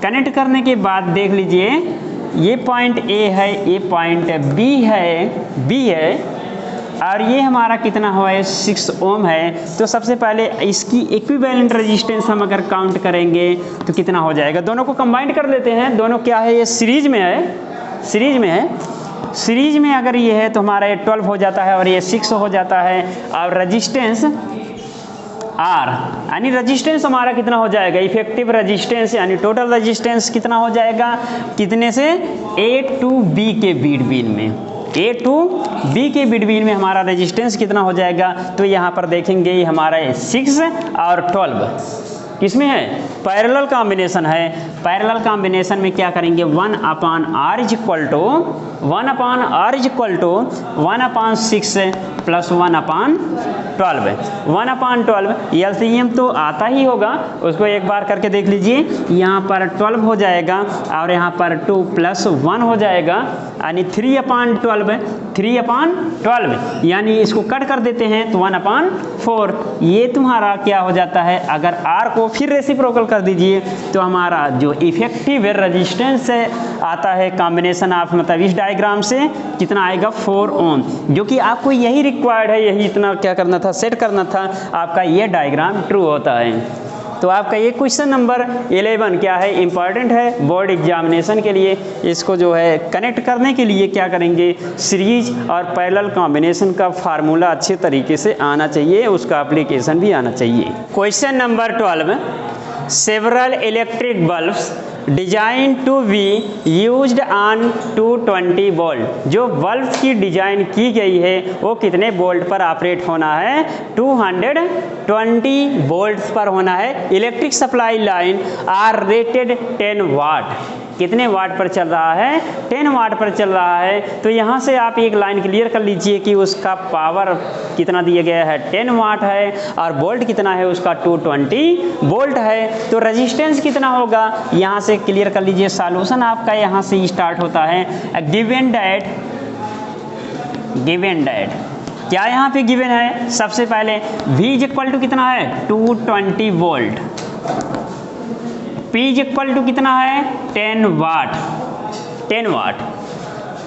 कनेक्ट करने के बाद देख लीजिए ये पॉइंट ए है, ये पॉइंट बी है और ये हमारा कितना हुआ है 6 ओम है। तो सबसे पहले इसकी इक्विवेलेंट रेजिस्टेंस हम अगर काउंट करेंगे तो कितना हो जाएगा, दोनों को कंबाइन कर लेते हैं। दोनों क्या है, ये सीरीज में है। सीरीज में अगर ये है तो हमारा ये 12 हो जाता है और ये 6 हो जाता है। और रेजिस्टेंस आर यानी रेजिस्टेंस हमारा कितना हो जाएगा, इफेक्टिव रेजिस्टेंस यानी टोटल रेजिस्टेंस कितना हो जाएगा, कितने से ए टू बी के बिटवीन में, ए टू बी के बिटवीन में हमारा रेजिस्टेंस कितना हो जाएगा। तो यहाँ पर देखेंगे ये हमारा 6 और 12 किसमें है, पैरेलल कॉम्बिनेशन है। पैरेलल कॉम्बिनेशन में क्या करेंगे, 1/r is equal to 1/6 plus 1/12। 1/12 LCM तो आता ही होगा, उसको एक बार करके देख लीजिए। यहाँ पर 12 हो जाएगा और यहाँ पर 2 + 1 हो जाएगा यानी 3/12 यानी इसको कट कर देते हैं तो 1/4। ये तुम्हारा क्या हो जाता है, अगर R को फिर रेसिप्रोकल कर दीजिए तो हमारा जो इफेक्टिव रेजिस्टेंस आता है कॉम्बिनेशन ऑफ मतलब इस डायग्राम से कितना आएगा 4 ओम, जो कि आपको यही रिक्वायर्ड है, यही इतना क्या करना था, सेट करना था। आपका ये डायग्राम ट्रू होता है। तो आपका ये क्वेश्चन नंबर 11 क्या है, इंपॉर्टेंट है बोर्ड एग्जामिनेशन के लिए। इसको जो है कनेक्ट करने के लिए क्या करेंगे, सीरीज और पैरेलल कॉम्बिनेशन का फार्मूला अच्छे तरीके से आना चाहिए, उसका एप्लीकेशन भी आना चाहिए। Question number 12, several electric bulbs designed to be used on 220 volt. जो बल्ब की डिजाइन की गई है वो कितने वोल्ट पर ऑपरेट होना है, 220 वोल्ट पर होना है। Electric supply line are rated 10 watt, कितने वाट पर चल रहा है, 10 वाट पर चल रहा है। तो यहाँ से आप एक लाइन क्लियर कर लीजिए कि उसका पावर कितना दिया गया है, 10 वाट है और वोल्ट कितना है उसका 220 वोल्ट है। तो रेजिस्टेंस कितना होगा, यहाँ से क्लियर कर लीजिए। सॉल्यूशन आपका यहाँ से स्टार्ट होता है। गिवन डैट क्या यहाँ पे गिवन है, सबसे पहले V इज इक्वल टू कितना है 220 volt, P is equal to कितना है 10 watt,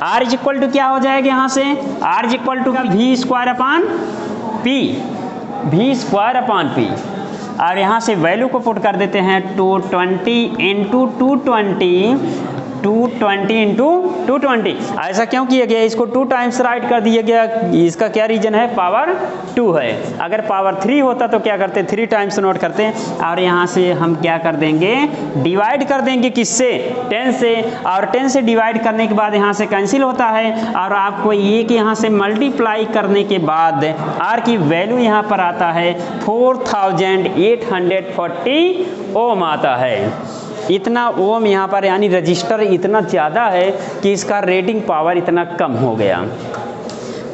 R is equal to क्या हो जाएगा, यहाँ से R is equal to V² P और यहाँ से वैल्यू को पुट कर देते हैं 220 इंटू 220। ऐसा क्यों किया गया, इसको 2 टाइम्स राइट कर दिया गया। इसका क्या रीजन है, पावर 2 है। अगर पावर 3 होता तो क्या करते, 3 टाइम्स नोट करते। और यहाँ से हम क्या कर देंगे, डिवाइड कर देंगे किससे, 10 से। और 10 से डिवाइड करने के बाद यहाँ से कैंसिल होता है और आपको ये कि यहाँ से मल्टीप्लाई करने के बाद R की वैल्यू यहाँ पर आता है 4840 ओम आता है। इतना ओम यहाँ पर यानी रजिस्टर इतना ज़्यादा है कि इसका रेटिंग पावर इतना कम हो गया।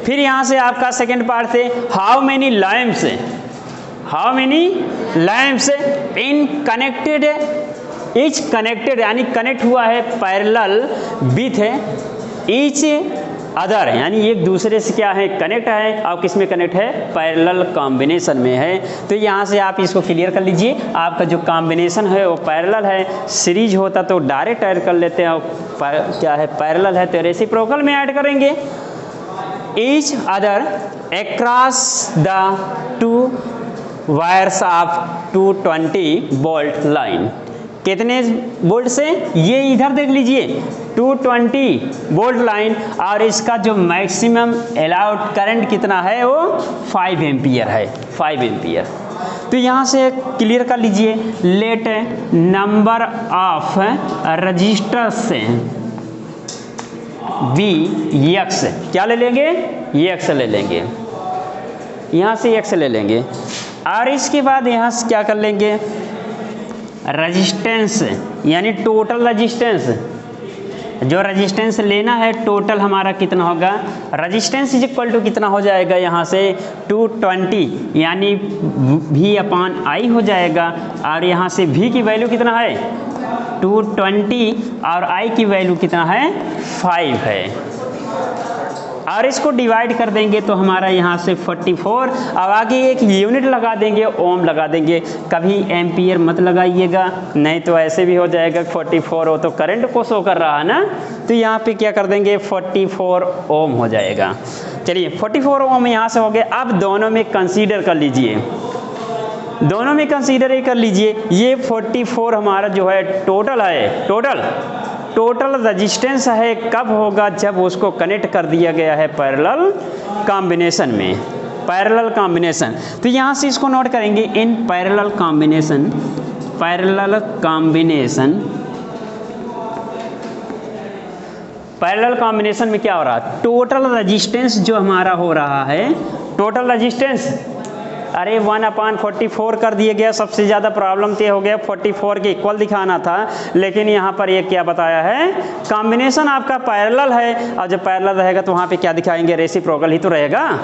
फिर यहाँ से आपका सेकेंड पार्ट से how many lamps in connected etch connected यानी कनेक्ट हुआ है पैरेलल विथ इच अदर, यानी एक दूसरे से क्या है कनेक्ट है और किस में कनेक्ट है, पैरेलल कॉम्बिनेशन में है। तो यहाँ से आप इसको क्लियर कर लीजिए। आपका जो कॉम्बिनेशन है वो पैरेलल है, सीरीज होता तो डायरेक्ट ऐड कर लेते हैं, क्या है पैरेलल है तो रेसिप्रोकल में ऐड करेंगे। Each other across the 2 wires of 220 volt line, कितने वोल्ट से, ये इधर देख लीजिए 220 वोल्ट लाइन और इसका जो मैक्सिमम अलाउड करंट कितना है वो 5 एम्पियर है, 5 एम्पियर। तो यहाँ से क्लियर कर लीजिए। Let number of resistors be X, क्या ले लेंगे, एक्स ले लेंगे, यहाँ से एक्स ले लेंगे। और इसके बाद यहाँ से क्या कर लेंगे, रेजिस्टेंस यानी टोटल रेजिस्टेंस, जो रेजिस्टेंस लेना है टोटल हमारा कितना होगा, रेजिस्टेंस इज इक्वल टू कितना हो जाएगा यहाँ से 220 यानी V अपॉन I हो जाएगा। और यहाँ से V की वैल्यू कितना है 220 और I की वैल्यू कितना है 5 है। और इसको डिवाइड कर देंगे तो हमारा यहाँ से 44, अब आगे एक यूनिट लगा देंगे, ओम लगा देंगे, कभी एम्पियर मत लगाइएगा नहीं तो ऐसे भी हो जाएगा 44 हो तो करंट को शो कर रहा है ना, तो यहाँ पे क्या कर देंगे 44 ओम हो जाएगा। चलिए 44 ओम यहाँ से हो गया। अब दोनों में कंसीडर कर लीजिए, दोनों में कंसीडर ही कर लीजिए, ये 44 हमारा जो है टोटल है, टोटल रेजिस्टेंस है, कब होगा जब उसको कनेक्ट कर दिया गया है पैरेलल कॉम्बिनेशन में, पैरेलल कॉम्बिनेशन। तो यहाँ से इसको नोट करेंगे, इन parallel combination, parallel combination, parallel combination में क्या हो रहा है, टोटल रेजिस्टेंस जो हमारा हो रहा है, टोटल रेजिस्टेंस, अरे 1/44 कर दिया गया, सबसे ज़्यादा प्रॉब्लम तो हो गया 44 के इक्वल दिखाना था, लेकिन यहाँ पर ये क्या बताया है, कॉम्बिनेशन आपका पैरेलल है, और जब पैरेलल रहेगा तो वहाँ पे क्या दिखाएंगे, रेसिप्रोकल ही तो रहेगा,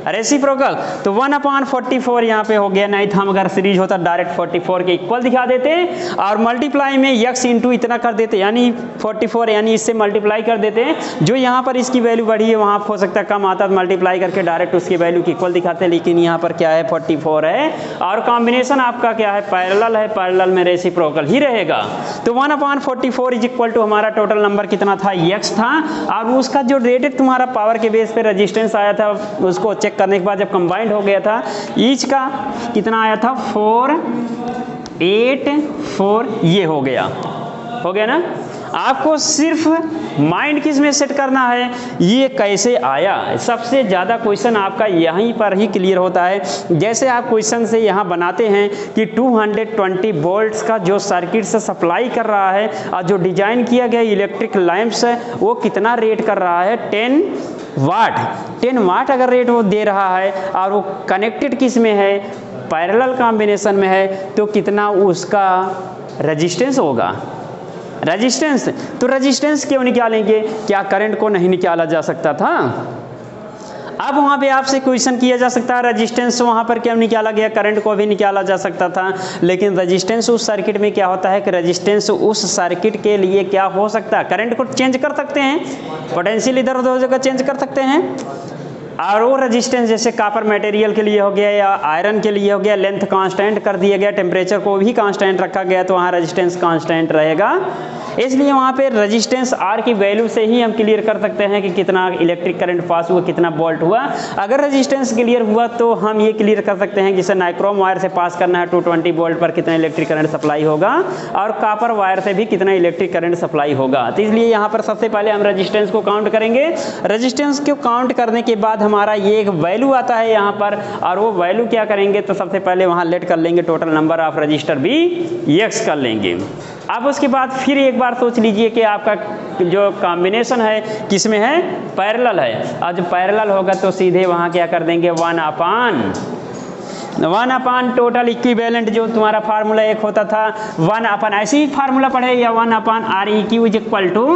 रेसिप्रोकल। तो 1/44 यहाँ पे हो गया, नहीं तो हम अगर सीरीज होता डायरेक्ट 44 के इक्वल दिखा देते और मल्टीप्लाई में x इंटू इतना कर देते, यानी 44 यानी इससे मल्टीप्लाई कर देते, जो यहाँ पर इसकी वैल्यू बढ़ी है वहाँ हो सकता है कम आता तो मल्टीप्लाई करके डायरेक्ट उसकी वैल्यू की इक्वल दिखाते, लेकिन यहाँ पर क्या है 44 है और कॉम्बिनेशन आपका क्या है, पैरेलल है, पैरेलल में रेसिप्रोकल ही रहेगा। तो 1/44 इज इक्वल टू हमारा टोटल नंबर कितना था, x था, और उसका जो रेटेड तुम्हारा पावर के बेस पे रेजिस्टेंस आया था उसको चेक करने के बाद जब कंबाइंड हो गया था, ईच का कितना आया था 484, ये हो गया ना। आपको सिर्फ माइंड किस में सेट करना है, ये कैसे आया, सबसे ज़्यादा क्वेश्चन आपका यहीं पर ही क्लियर होता है। जैसे आप क्वेश्चन से यहाँ बनाते हैं कि 220 वोल्ट्स का जो सर्किट से सप्लाई कर रहा है और जो डिजाइन किया गया इलेक्ट्रिक लैंप्स है वो कितना रेट कर रहा है, 10 वाट अगर रेट वो दे रहा है और वो कनेक्टेड किस में है, पैरेलल कॉम्बिनेशन में है, तो कितना उसका रेजिस्टेंस होगा, रेजिस्टेंस। तो रेजिस्टेंस क्यों निकालेंगे, क्या करंट को नहीं निकाला जा सकता था। अब वहाँ पे आपसे क्वेश्चन किया जा सकता है रेजिस्टेंस वहाँ पर क्यों निकाला गया, करंट को भी निकाला जा सकता था, लेकिन रेजिस्टेंस उस सर्किट में क्या होता है कि रेजिस्टेंस उस सर्किट के लिए क्या हो सकता है, करंट को चेंज कर सकते हैं, पोटेंशियल इधर उधर जगह चेंज कर सकते हैं। और वो रेजिस्टेंस जैसे कॉपर मटेरियल के लिए हो गया या आयरन के लिए हो गया, लेंथ कांस्टेंट कर दिया गया, टेम्परेचर को भी कांस्टेंट रखा गया, तो वहाँ रेजिस्टेंस कांस्टेंट रहेगा। इसलिए वहाँ पे रेजिस्टेंस आर की वैल्यू से ही हम क्लियर कर सकते हैं कि कितना इलेक्ट्रिक करंट पास हुआ, कितना वोल्ट हुआ। अगर रेजिस्टेंस क्लियर हुआ तो हम ये क्लियर कर सकते हैं कि जैसे नाइक्रोम वायर से पास करना है 220 वोल्ट पर कितना इलेक्ट्रिक करंट सप्लाई होगा और कॉपर वायर से भी कितना इलेक्ट्रिक करंट सप्लाई होगा। तो इसलिए यहाँ पर सबसे पहले हम रेजिस्टेंस को काउंट करेंगे। रेजिस्टेंस को काउंट करने के बाद हमारा ये एक वैल्यू आता है यहाँ पर, और वो वैल्यू क्या करेंगे तो सबसे पहले वहाँ लेट कर लेंगे टोटल नंबर ऑफ रजिस्टर भी एक्स कर लेंगे। अब उसके बाद फिर एक बार सोच लीजिए कि आपका जो कॉम्बिनेशन है किस में है, पैरेलल है। और जब पैरेलल होगा तो सीधे वहाँ क्या कर देंगे 1/1 टोटल इक्विवेलेंट, जो तुम्हारा फार्मूला एक होता था 1/, ऐसे ही फार्मूला पढ़े या 1/Req is equal to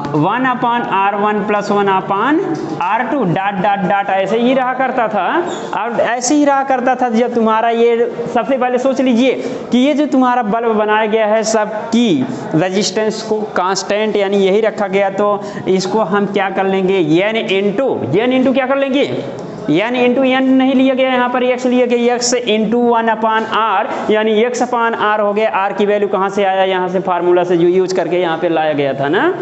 1/R1 plus 1/R2 dot ऐसे ही रहा करता था। और ऐसे ही रहा करता था जब तुम्हारा ये, सबसे पहले सोच लीजिए कि ये जो तुम्हारा बल्ब बनाया गया है सबकी रेजिस्टेंस को कांस्टेंट यानी यही रखा गया, तो इसको हम क्या कर लेंगे n इंटू क्या कर लेंगे, n इंटू n नहीं लिया गया यहाँ पर, x लिया गया, x इंटू 1/R यानी x/R हो गया। r की वैल्यू कहाँ से आया, यहाँ से फार्मूला से जो यूज करके यहाँ पे लाया गया था ना।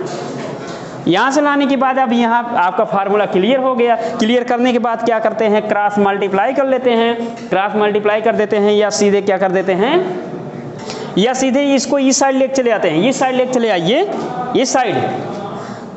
यहाँ से लाने के बाद अब यहाँ आपका फार्मूला क्लियर हो गया। क्लियर करने के बाद क्या करते हैं, क्रॉस मल्टीप्लाई कर लेते हैं, क्रॉस मल्टीप्लाई कर देते हैं, या सीधे क्या कर देते हैं, या सीधे इसको इस साइड लेके चले आते हैं, इस साइड लेके चले आइए, इस साइड।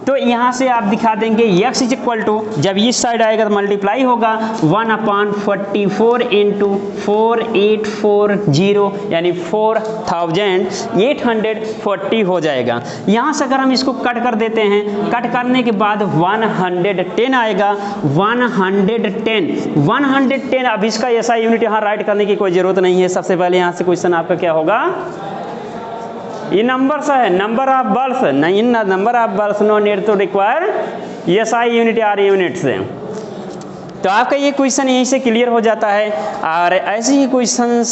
तो यहाँ से आप दिखा देंगे x इज इक्वल टू, जब इस साइड आएगा तो मल्टीप्लाई होगा 1/44 इंटू 4840 यानी 4840 हो जाएगा। यहाँ से अगर हम इसको कट कर देते हैं, कट करने के बाद 110 आएगा। 110 अब इसका ऐसा यूनिट यहाँ राइट करने की कोई ज़रूरत नहीं है। सबसे पहले यहाँ से क्वेश्चन आपका क्या होगा, ये नंबर सा है, नंबर ऑफ बर्थ नहीं, number of birth no need to require SI unit or unit से। तो आपका ये क्वेश्चन यहीं से क्लियर हो जाता है। और ऐसे ही क्वेश्चन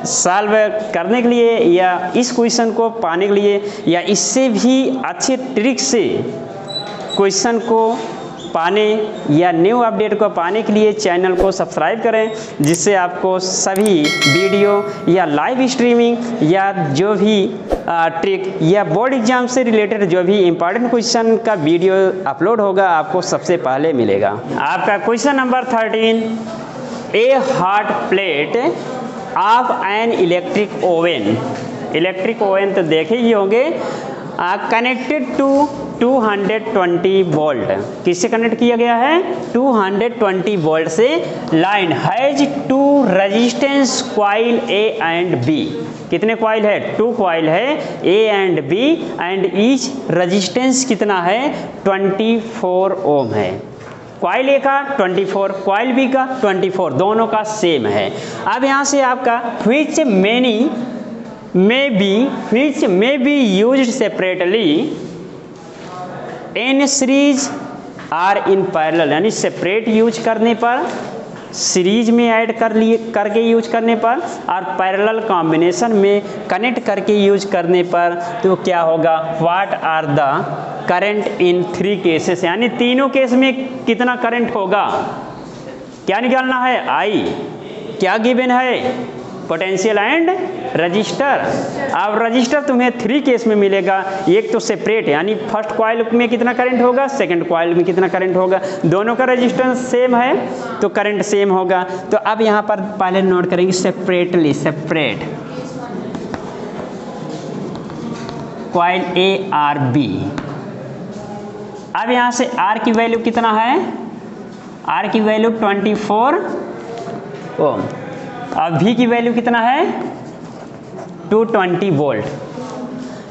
सॉल्व करने के लिए या इस क्वेश्चन को पाने के लिए या इससे भी अच्छे ट्रिक से क्वेश्चन को पाने या न्यू अपडेट को पाने के लिए चैनल को सब्सक्राइब करें, जिससे आपको सभी वीडियो या लाइव स्ट्रीमिंग या जो भी ट्रिक या बोर्ड एग्जाम से रिलेटेड जो भी इम्पॉर्टेंट क्वेश्चन का वीडियो अपलोड होगा आपको सबसे पहले मिलेगा। आपका question number 13, a hot plate of an electric oven. Electric oven तो देखे ही होंगे, कनेक्टेड टू 220 वोल्ट। किससे कनेक्ट किया गया है, 220 वोल्ट से। Line has 2 resistance coil A and B. कितने कॉइल है, 2 कॉइल है A and B, and each resistance कितना है, 24 ओम है। कॉइल ए का 24, कॉइल बी का 24, दोनों का सेम है। अब यहाँ से आपका which may be used separately in series और इन पैरेलल, यानी सेपरेट यूज करने पर, सीरीज में ऐड करके यूज करने पर, और पैरेलल कॉम्बिनेशन में कनेक्ट करके यूज करने पर, तो क्या होगा, what are the current in 3 cases, यानी तीनों केस में कितना करंट होगा, क्या निकालना है, I। क्या गिवन है, पोटेंशियल एंड रजिस्टर। अब रजिस्टर तुम्हें 3 केस में मिलेगा। एक तो सेपरेट, यानी फर्स्ट कॉइल में कितना करंट होगा, सेकंड कॉइल में कितना करंट होगा, दोनों का रेजिस्टेंस सेम है तो करंट सेम होगा। तो अब यहाँ पर पहले नोट करेंगे separately, separate coil A or B. अब यहाँ से आर की वैल्यू कितना है, आर की वैल्यू 24 ओम। अब V की वैल्यू कितना है, 220 वोल्ट।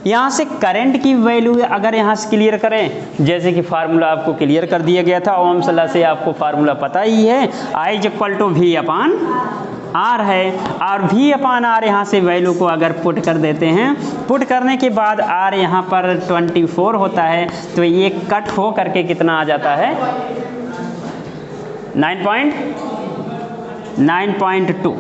यहाँ से करंट की वैल्यू अगर यहाँ से क्लियर करें, जैसे कि फार्मूला आपको क्लियर कर दिया गया था, ओम्स लॉ से आपको फार्मूला पता ही है, I = V/R है। और V/R यहाँ से वैल्यू को अगर पुट कर देते हैं, पुट करने के बाद R यहाँ पर 24 होता है, तो ये कट हो करके कितना आ जाता है, 9.2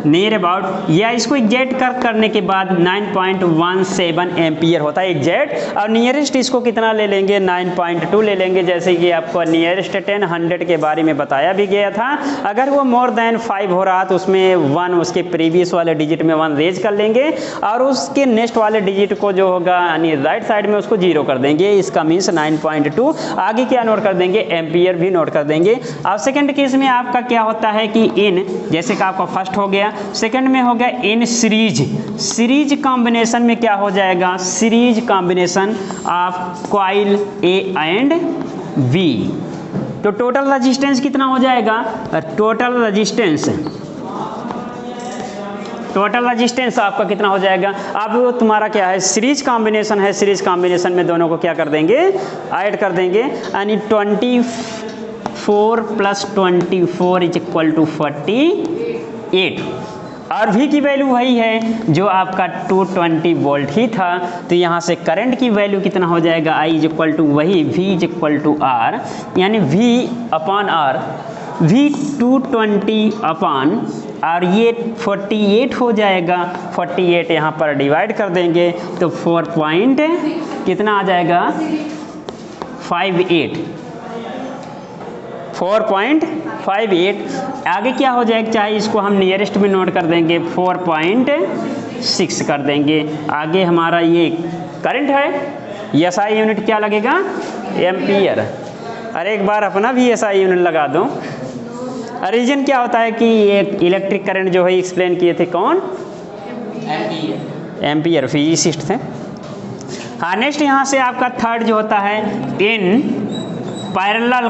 नियर अबाउट, या इसको एग्जैक्ट करने के बाद 9.17 एम्पियर होता है एग्जैक्ट। और नियरेस्ट इसको कितना ले लेंगे, 9.2 ले लेंगे। जैसे कि आपको नियरेस्ट 10 100 के बारे में बताया भी गया था, अगर वो मोर देन 5 हो रहा तो उसमें 1 उसके प्रीवियस वाले डिजिट में 1 रेज कर लेंगे, और उसके नेक्स्ट वाले डिजिट को जो होगा यानी राइट साइड में उसको 0 कर देंगे। इसका मीन्स 9.2। आगे क्या नोट कर देंगे, एम्पियर भी नोट कर देंगे। अब सेकेंड केस में आपका क्या होता है कि इन, जैसे कि आपका फर्स्ट हो गया, सेकंड में हो गया इन सीरीज। सीरीज कॉम्बिनेशन में क्या हो जाएगा, series combination of coil A and B. तो टोटल रेजिस्टेंस कितना हो जाएगा, टोटल रेजिस्टेंस आपका कितना हो जाएगा। अब तुम्हारा क्या है, सीरीज कॉम्बिनेशन है, सीरीज कॉम्बिनेशन में दोनों को क्या कर देंगे, ऐड कर देंगे, यानी 24 + 24 = 48। और V की वैल्यू वही है जो आपका 220 वोल्ट ही था। तो यहाँ से करंट की वैल्यू कितना हो जाएगा, I = वही V = R, यानी V/R, V 220 और ये 48 हो जाएगा। 48 यहाँ पर डिवाइड कर देंगे तो 4 पॉइंट कितना आ जाएगा, 4.58। आगे क्या हो जाएगा, चाहे इसको हम नियरेस्ट में नोट कर देंगे, 4.6 कर देंगे। आगे हमारा ये करंट है, SI यूनिट क्या लगेगा, एम्पियर। अरे एक बार अपना भी SI यूनिट लगा दो। रीजन क्या होता है कि ये इलेक्ट्रिक करंट जो है एक्सप्लेन किए थे कौन, एम्पियर, फिजिसिस्ट थे। हाँ, नेक्स्ट यहाँ से आपका थर्ड जो होता है इन पैरेलल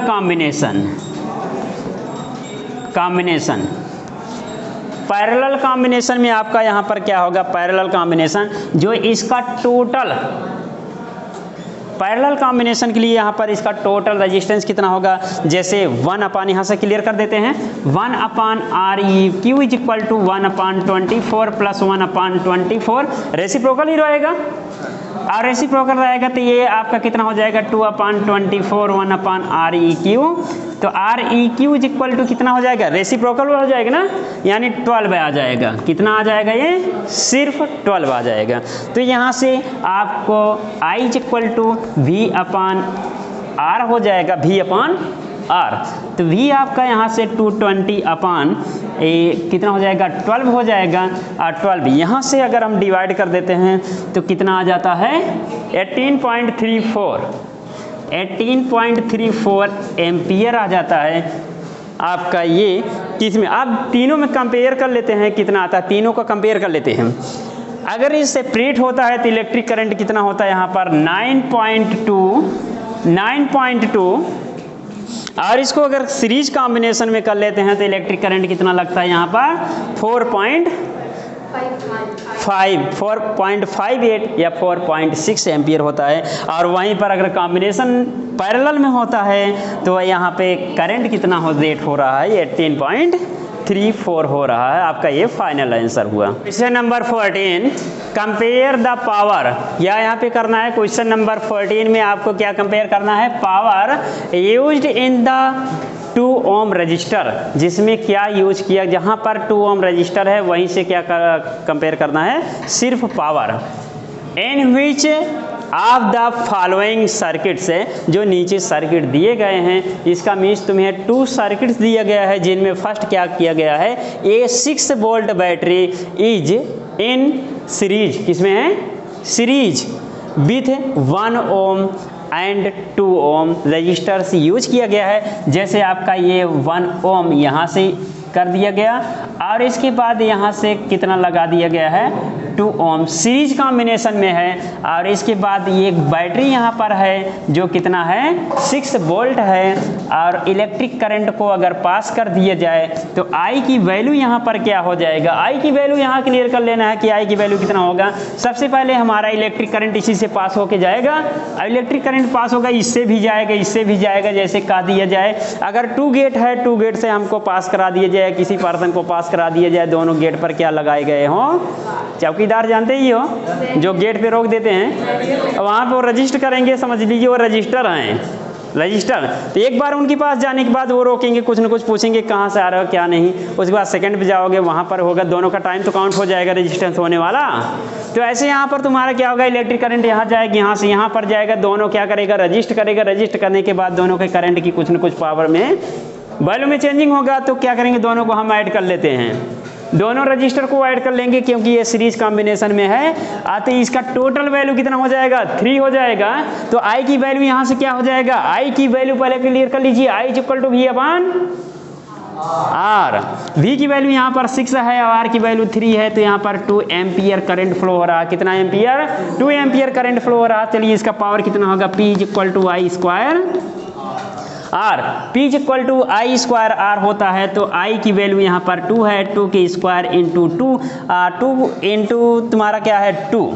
पैरेलल कॉम्बिनेशन में आपका यहाँ पर क्या होगा, पैरेलल कॉम्बिनेशन जो इसका टोटल पैरेलल कॉम्बिनेशन के लिए यहाँ पर इसका टोटल रेजिस्टेंस कितना होगा, जैसे 1 अपान यहाँ से क्लियर कर देते हैं, 1 upon R E Q is equal to 1 upon 24 plus 1 upon 24 reciprocal ही रहेगा, और रेसिप्रोकल रहेगा तो ये आपका कितना हो जाएगा 2 upon 24 1 upon R E Q, तो R E Q is equal to कितना हो जाएगा, रेसिप्रोकल हो जाएगा ना, यानी 12 आ जाएगा। कितना आ जाएगा, ये सिर्फ 12 आ जाएगा। तो यहाँ से आपको I is equal to V upon R हो जाएगा, वी अपान आर, तो V आपका यहाँ से 220 अपान कितना हो जाएगा 12 हो जाएगा, और 12 यहाँ से अगर हम डिवाइड कर देते हैं तो कितना आ जाता है 18.34 एम्पियर आ जाता है आपका। ये किसमें, अब तीनों में कंपेयर कर लेते हैं कितना आता है, तीनों का कंपेयर कर लेते हैं। अगर ये सेपरेट होता है तो इलेक्ट्रिक करंट कितना होता है यहाँ पर 9.2, और इसको अगर सीरीज कॉम्बिनेशन में कर लेते हैं तो इलेक्ट्रिक करंट कितना लगता है यहाँ पर 4.58 या 4.6 एम्पियर होता है। और वहीं पर अगर कॉम्बिनेशन पैरेलल में होता है तो यहाँ पे करंट कितना रेट हो रहा है 18.34 हो रहा है। आपका ये फाइनल आंसर हुआ। Question number 14, compare the power, या यहाँ पे करना है क्वेश्चन नंबर 14 में आपको क्या कंपेयर करना है, power used in the 2 ohm resistor, जिसमें क्या यूज किया, जहाँ पर 2 ओम रजिस्टर है वहीं से क्या कंपेयर करना है, सिर्फ power. In which of the following circuits है, जो नीचे सर्किट दिए गए हैं, इसका मीन्स तुम्हें 2 सर्किट्स दिया गया है, जिनमें फर्स्ट क्या किया गया है, a 6 volt battery is in series, किसमें है, series with 1 ohm and 2 ohm resistors use किया गया है। जैसे आपका ये 1 ओम यहाँ से कर दिया गया और इसके बाद यहाँ से कितना लगा दिया गया है 2 ओम, सीरीज कॉम्बिनेशन में है। और इसके बाद ये एक बैटरी यहाँ पर है जो कितना है 6 वोल्ट है, और इलेक्ट्रिक करंट को अगर पास कर दिया जाए तो आई की वैल्यू यहाँ पर क्या हो जाएगा, आई की वैल्यू यहाँ क्लियर कर लेना है कि आई की वैल्यू कितना होगा। सबसे पहले हमारा इलेक्ट्रिक करंट इसी से पास होके जाएगा, और इलेक्ट्रिक करंट पास होगा इससे भी जाएगा, इससे भी जाएगा, जैसे कहा दिया जाए अगर 2 गेट है, 2 गेट से हमको पास करा दिया जाए, किसी पर्सन को पास करा दिया जाए, दोनों गेट पर क्या लगाए गए हों, चौकीदार जानते ही हो, जो गेट पे रोक देते हैं, वहाँ पे वो रजिस्टर करेंगे, समझ लीजिए वो रजिस्टर हैं, रजिस्टर। तो एक बार उनके पास जाने के बाद वो रोकेंगे, कुछ ना कुछ पूछेंगे कहाँ से आ रहे हो क्या नहीं, उसके बाद सेकंड पे जाओगे, वहाँ पर होगा, दोनों का टाइम तो काउंट हो जाएगा रेजिस्टेंस होने वाला। तो ऐसे यहाँ पर तुम्हारा क्या होगा, इलेक्ट्रिक करंट यहाँ जाएगी, यहाँ से यहाँ पर जाएगा, दोनों क्या करेगा, रजिस्टर करेगा, रजिस्टर करने के बाद दोनों के करंट की कुछ न कुछ पावर में वैल्यू में चेंजिंग होगा। तो क्या करेंगे, दोनों को हम ऐड कर लेते हैं, दोनों रजिस्टर को ऐड कर लेंगे क्योंकि ये सीरीज कॉम्बिनेशन में है। आते ही इसका टोटल वैल्यू कितना हो जाएगा 3 हो जाएगा। तो आई की वैल्यू यहाँ से क्या हो जाएगा, आई की वैल्यू पहले क्लियर कर लीजिए, I is equal to V upon R. V की वैल्यू यहाँ पर 6 है और आर की वैल्यू 3 है, तो यहाँ पर 2 एम्पियर करंट फ्लो हो रहा है। कितना एम्पियर, 2 एम्पियर करंट फ्लो हो रहा है। चलिए इसका पावर कितना होगा, P is equal to I square R, P is equal to I square R होता है। तो I की वैल्यू यहाँ पर 2 है, 2 के स्क्वायर इंटू 2 इंटू तुम्हारा क्या है 2।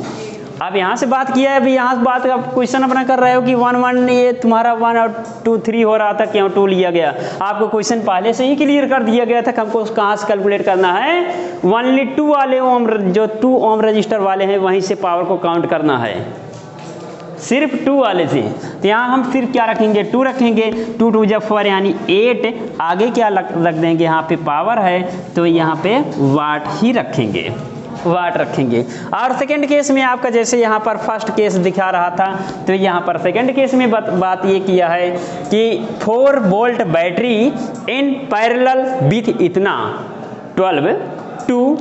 अब यहाँ से बात किया है, अभी यहाँ से बात क्वेश्चन अपना कर रहे हो कि 1 1 ये तुम्हारा 1 और 2 3 हो रहा था, क्यों 2 लिया गया। आपको क्वेश्चन पहले से ही क्लियर कर दिया गया था कि हमको कहाँ से कैलकुलेट करना है, ओनली 2 वाले ओम, जो 2 ओम रजिस्टर वाले हैं वहीं से पावर को काउंट करना है, सिर्फ 2 वाले से। तो यहाँ हम सिर्फ क्या रखेंगे, 2 रखेंगे, 2 2 जब 4 यानी 8, आगे क्या रख देंगे, यहाँ पे पावर है तो यहाँ पे वाट ही रखेंगे, वाट रखेंगे। और सेकंड केस में आपका जैसे यहाँ पर फर्स्ट केस दिखा रहा था, तो यहाँ पर सेकंड केस में बात ये किया है कि 4 volt battery in parallel with इतना 12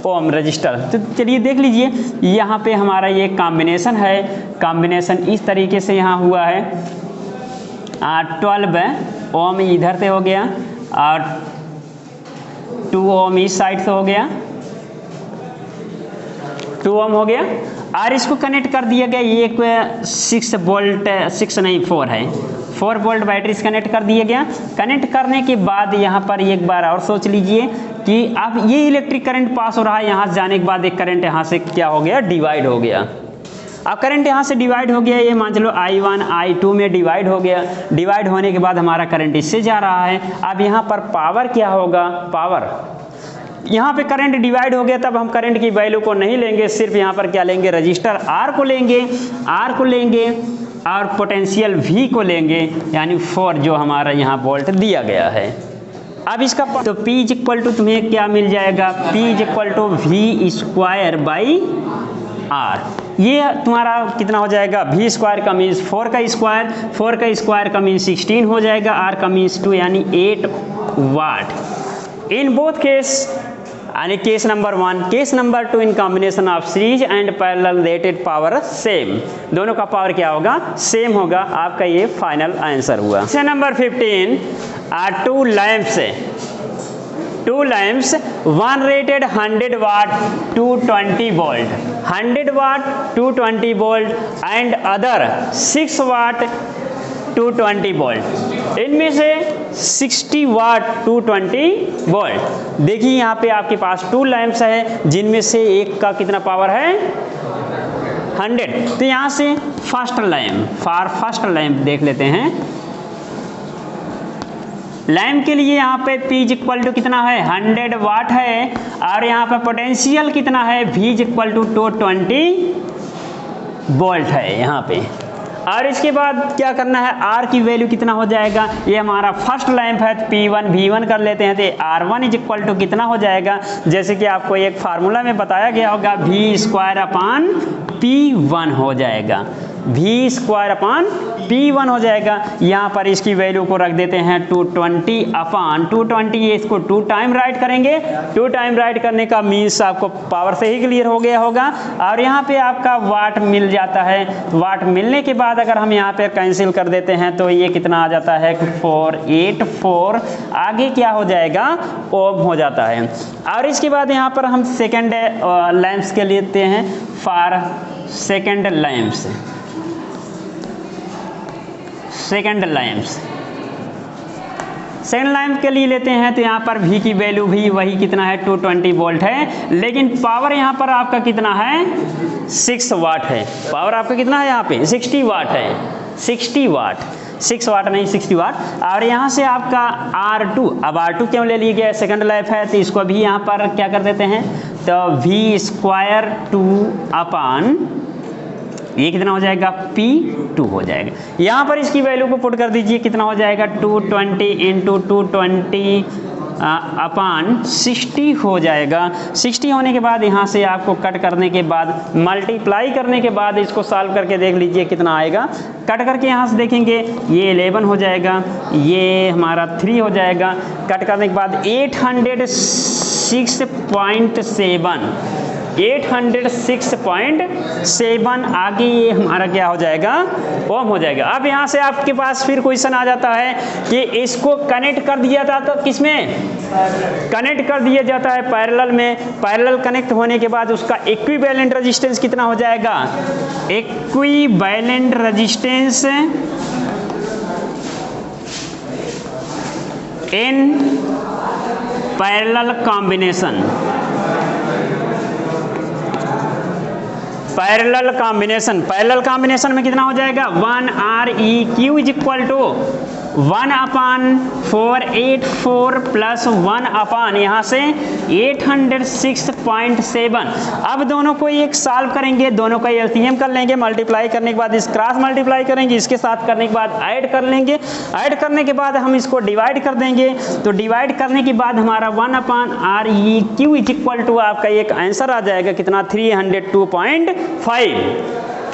ओम रजिस्टर। तो चलिए देख लीजिए, यहाँ पे हमारा ये कॉम्बिनेशन है, कॉम्बिनेशन इस तरीके से यहाँ हुआ है, 12 ओम इधर से हो गया और 2 ओम इस साइड से हो गया, 2 ओम हो गया, और इसको कनेक्ट कर दिया गया, ये एक 6 वोल्ट 6 नहीं 4 है, 4 वोल्ट बैटरी से कनेक्ट कर दिया गया। कनेक्ट करने के बाद यहाँ पर एक बार और सोच लीजिए कि अब ये इलेक्ट्रिक करंट पास हो रहा है, यहाँ से जाने के बाद एक करंट यहाँ से क्या हो गया, डिवाइड हो गया। अब करंट यहाँ से डिवाइड हो गया, ये मान चलो I1 I2 में डिवाइड हो गया। डिवाइड होने के बाद हमारा करंट इससे जा रहा है। अब यहाँ पर पावर क्या होगा, पावर यहाँ पे करंट डिवाइड हो गया, तब हम करंट की वैल्यू को नहीं लेंगे, सिर्फ यहाँ पर क्या लेंगे, रजिस्टर R को लेंगे और पोटेंशियल V को लेंगे, यानी 4 जो हमारा यहाँ वोल्ट दिया गया है। अब इसका तो P इज इक्वल टू तुम्हें क्या मिल जाएगा, P is equal to V square by R। ये तुम्हारा कितना हो जाएगा, V स्क्वायर का मीन्स 4 का स्क्वायर, 4 का स्क्वायर का मीन्स 16 हो जाएगा, R का मीन्स 2 यानी 8 वाट। इन बोथ केस यानी case number 1, case number 2 in combination of series and parallel rated power same, दोनों का पावर क्या होगा, सेम होगा। आपका ये फाइनल आंसर हुआ। Question number 15, two lamps, one rated 100 watt 220 volt, 100 watt 220 volt and other 6 watt 220 volt, इनमें से 60 वाट 220 वोल्ट। देखिए यहाँ पे आपके पास 2 लैंप्स है, जिनमें से एक का कितना पावर है, 100। तो यहाँ से फर्स्ट लैंप देख लेते हैं। लैंप के लिए यहाँ पे P इज इक्वल टू कितना है, 100 वाट है, और यहाँ पे पोटेंशियल कितना है, V is equal to 220 volt है यहाँ पे। और इसके बाद क्या करना है, R की वैल्यू कितना हो जाएगा, ये हमारा फर्स्ट लैंप है, P1 V1 कर लेते हैं, तो R1 इज इक्वल टू कितना हो जाएगा, जैसे कि आपको एक फार्मूला में बताया गया होगा, V स्क्वायर अपान P1 हो जाएगा, V स्क्वायर अपान P1 हो जाएगा। यहाँ पर इसकी वैल्यू को रख देते हैं 220 अपान 220, ये इसको 2 टाइम राइट करेंगे, 2 टाइम राइट करने का मीन्स आपको पावर से ही क्लियर हो गया होगा। और यहाँ पे आपका वाट मिल जाता है, वाट मिलने के बाद अगर हम यहाँ पे कैंसिल कर देते हैं तो ये कितना आ जाता है, 484, आगे क्या हो जाएगा, ओम हो जाता है। और इसके बाद यहाँ पर हम सेकेंड लैंप्स के लेते हैं, for second lamps, second lamp के लिए लेते हैं, तो यहाँ पर V की वैल्यू भी वही कितना है, 220 वोल्ट है, लेकिन पावर यहाँ पर आपका कितना है, 6 वाट है। पावर आपका कितना है यहाँ पे, 60 वाट है, 60 वाट, 6 वाट नहीं 60 वाट। और यहाँ से आपका R2, अब R2 क्यों ले लिए गया, सेकंड लैंप है, तो इसको भी यहाँ पर क्या कर देते हैं, तो V स्क्वायर 2 अपान ये कितना हो जाएगा, P2 हो जाएगा। यहाँ पर इसकी वैल्यू को पुट कर दीजिए, कितना हो जाएगा, 220 इंटू 220 अपान 60 हो जाएगा। 60 होने के बाद यहाँ से आपको कट करने के बाद, मल्टीप्लाई करने के बाद इसको सॉल्व करके देख लीजिए कितना आएगा। कट करके यहाँ से देखेंगे, ये 11 हो जाएगा, ये हमारा 3 हो जाएगा। कट करने के बाद 806.7 आगे ये हमारा क्या हो जाएगा, ओम हो जाएगा। अब यहाँ से आपके पास फिर क्वेश्चन आ जाता है कि इसको कनेक्ट कर दिया जाता, तो किसमें कनेक्ट कर दिया जाता है, पैरेलल में। पैरेलल कनेक्ट होने के बाद उसका इक्विवेलेंट रेजिस्टेंस कितना हो जाएगा, equivalent resistance in parallel combination, parallel combination में कितना हो जाएगा, 1 REQ is equal to 1 upon 484 plus 1 upon यहाँ से 806.7। अब दोनों को एक सॉल्व करेंगे, दोनों का एलसीएम कर लेंगे, मल्टीप्लाई करने के बाद इस क्रॉस मल्टीप्लाई करेंगे, इसके साथ करने के बाद ऐड कर लेंगे, ऐड करने के बाद हम इसको डिवाइड कर देंगे। तो डिवाइड करने के बाद हमारा 1 अपान REQ इज इक्वल टू आपका एक आंसर आ जाएगा कितना, 302.5,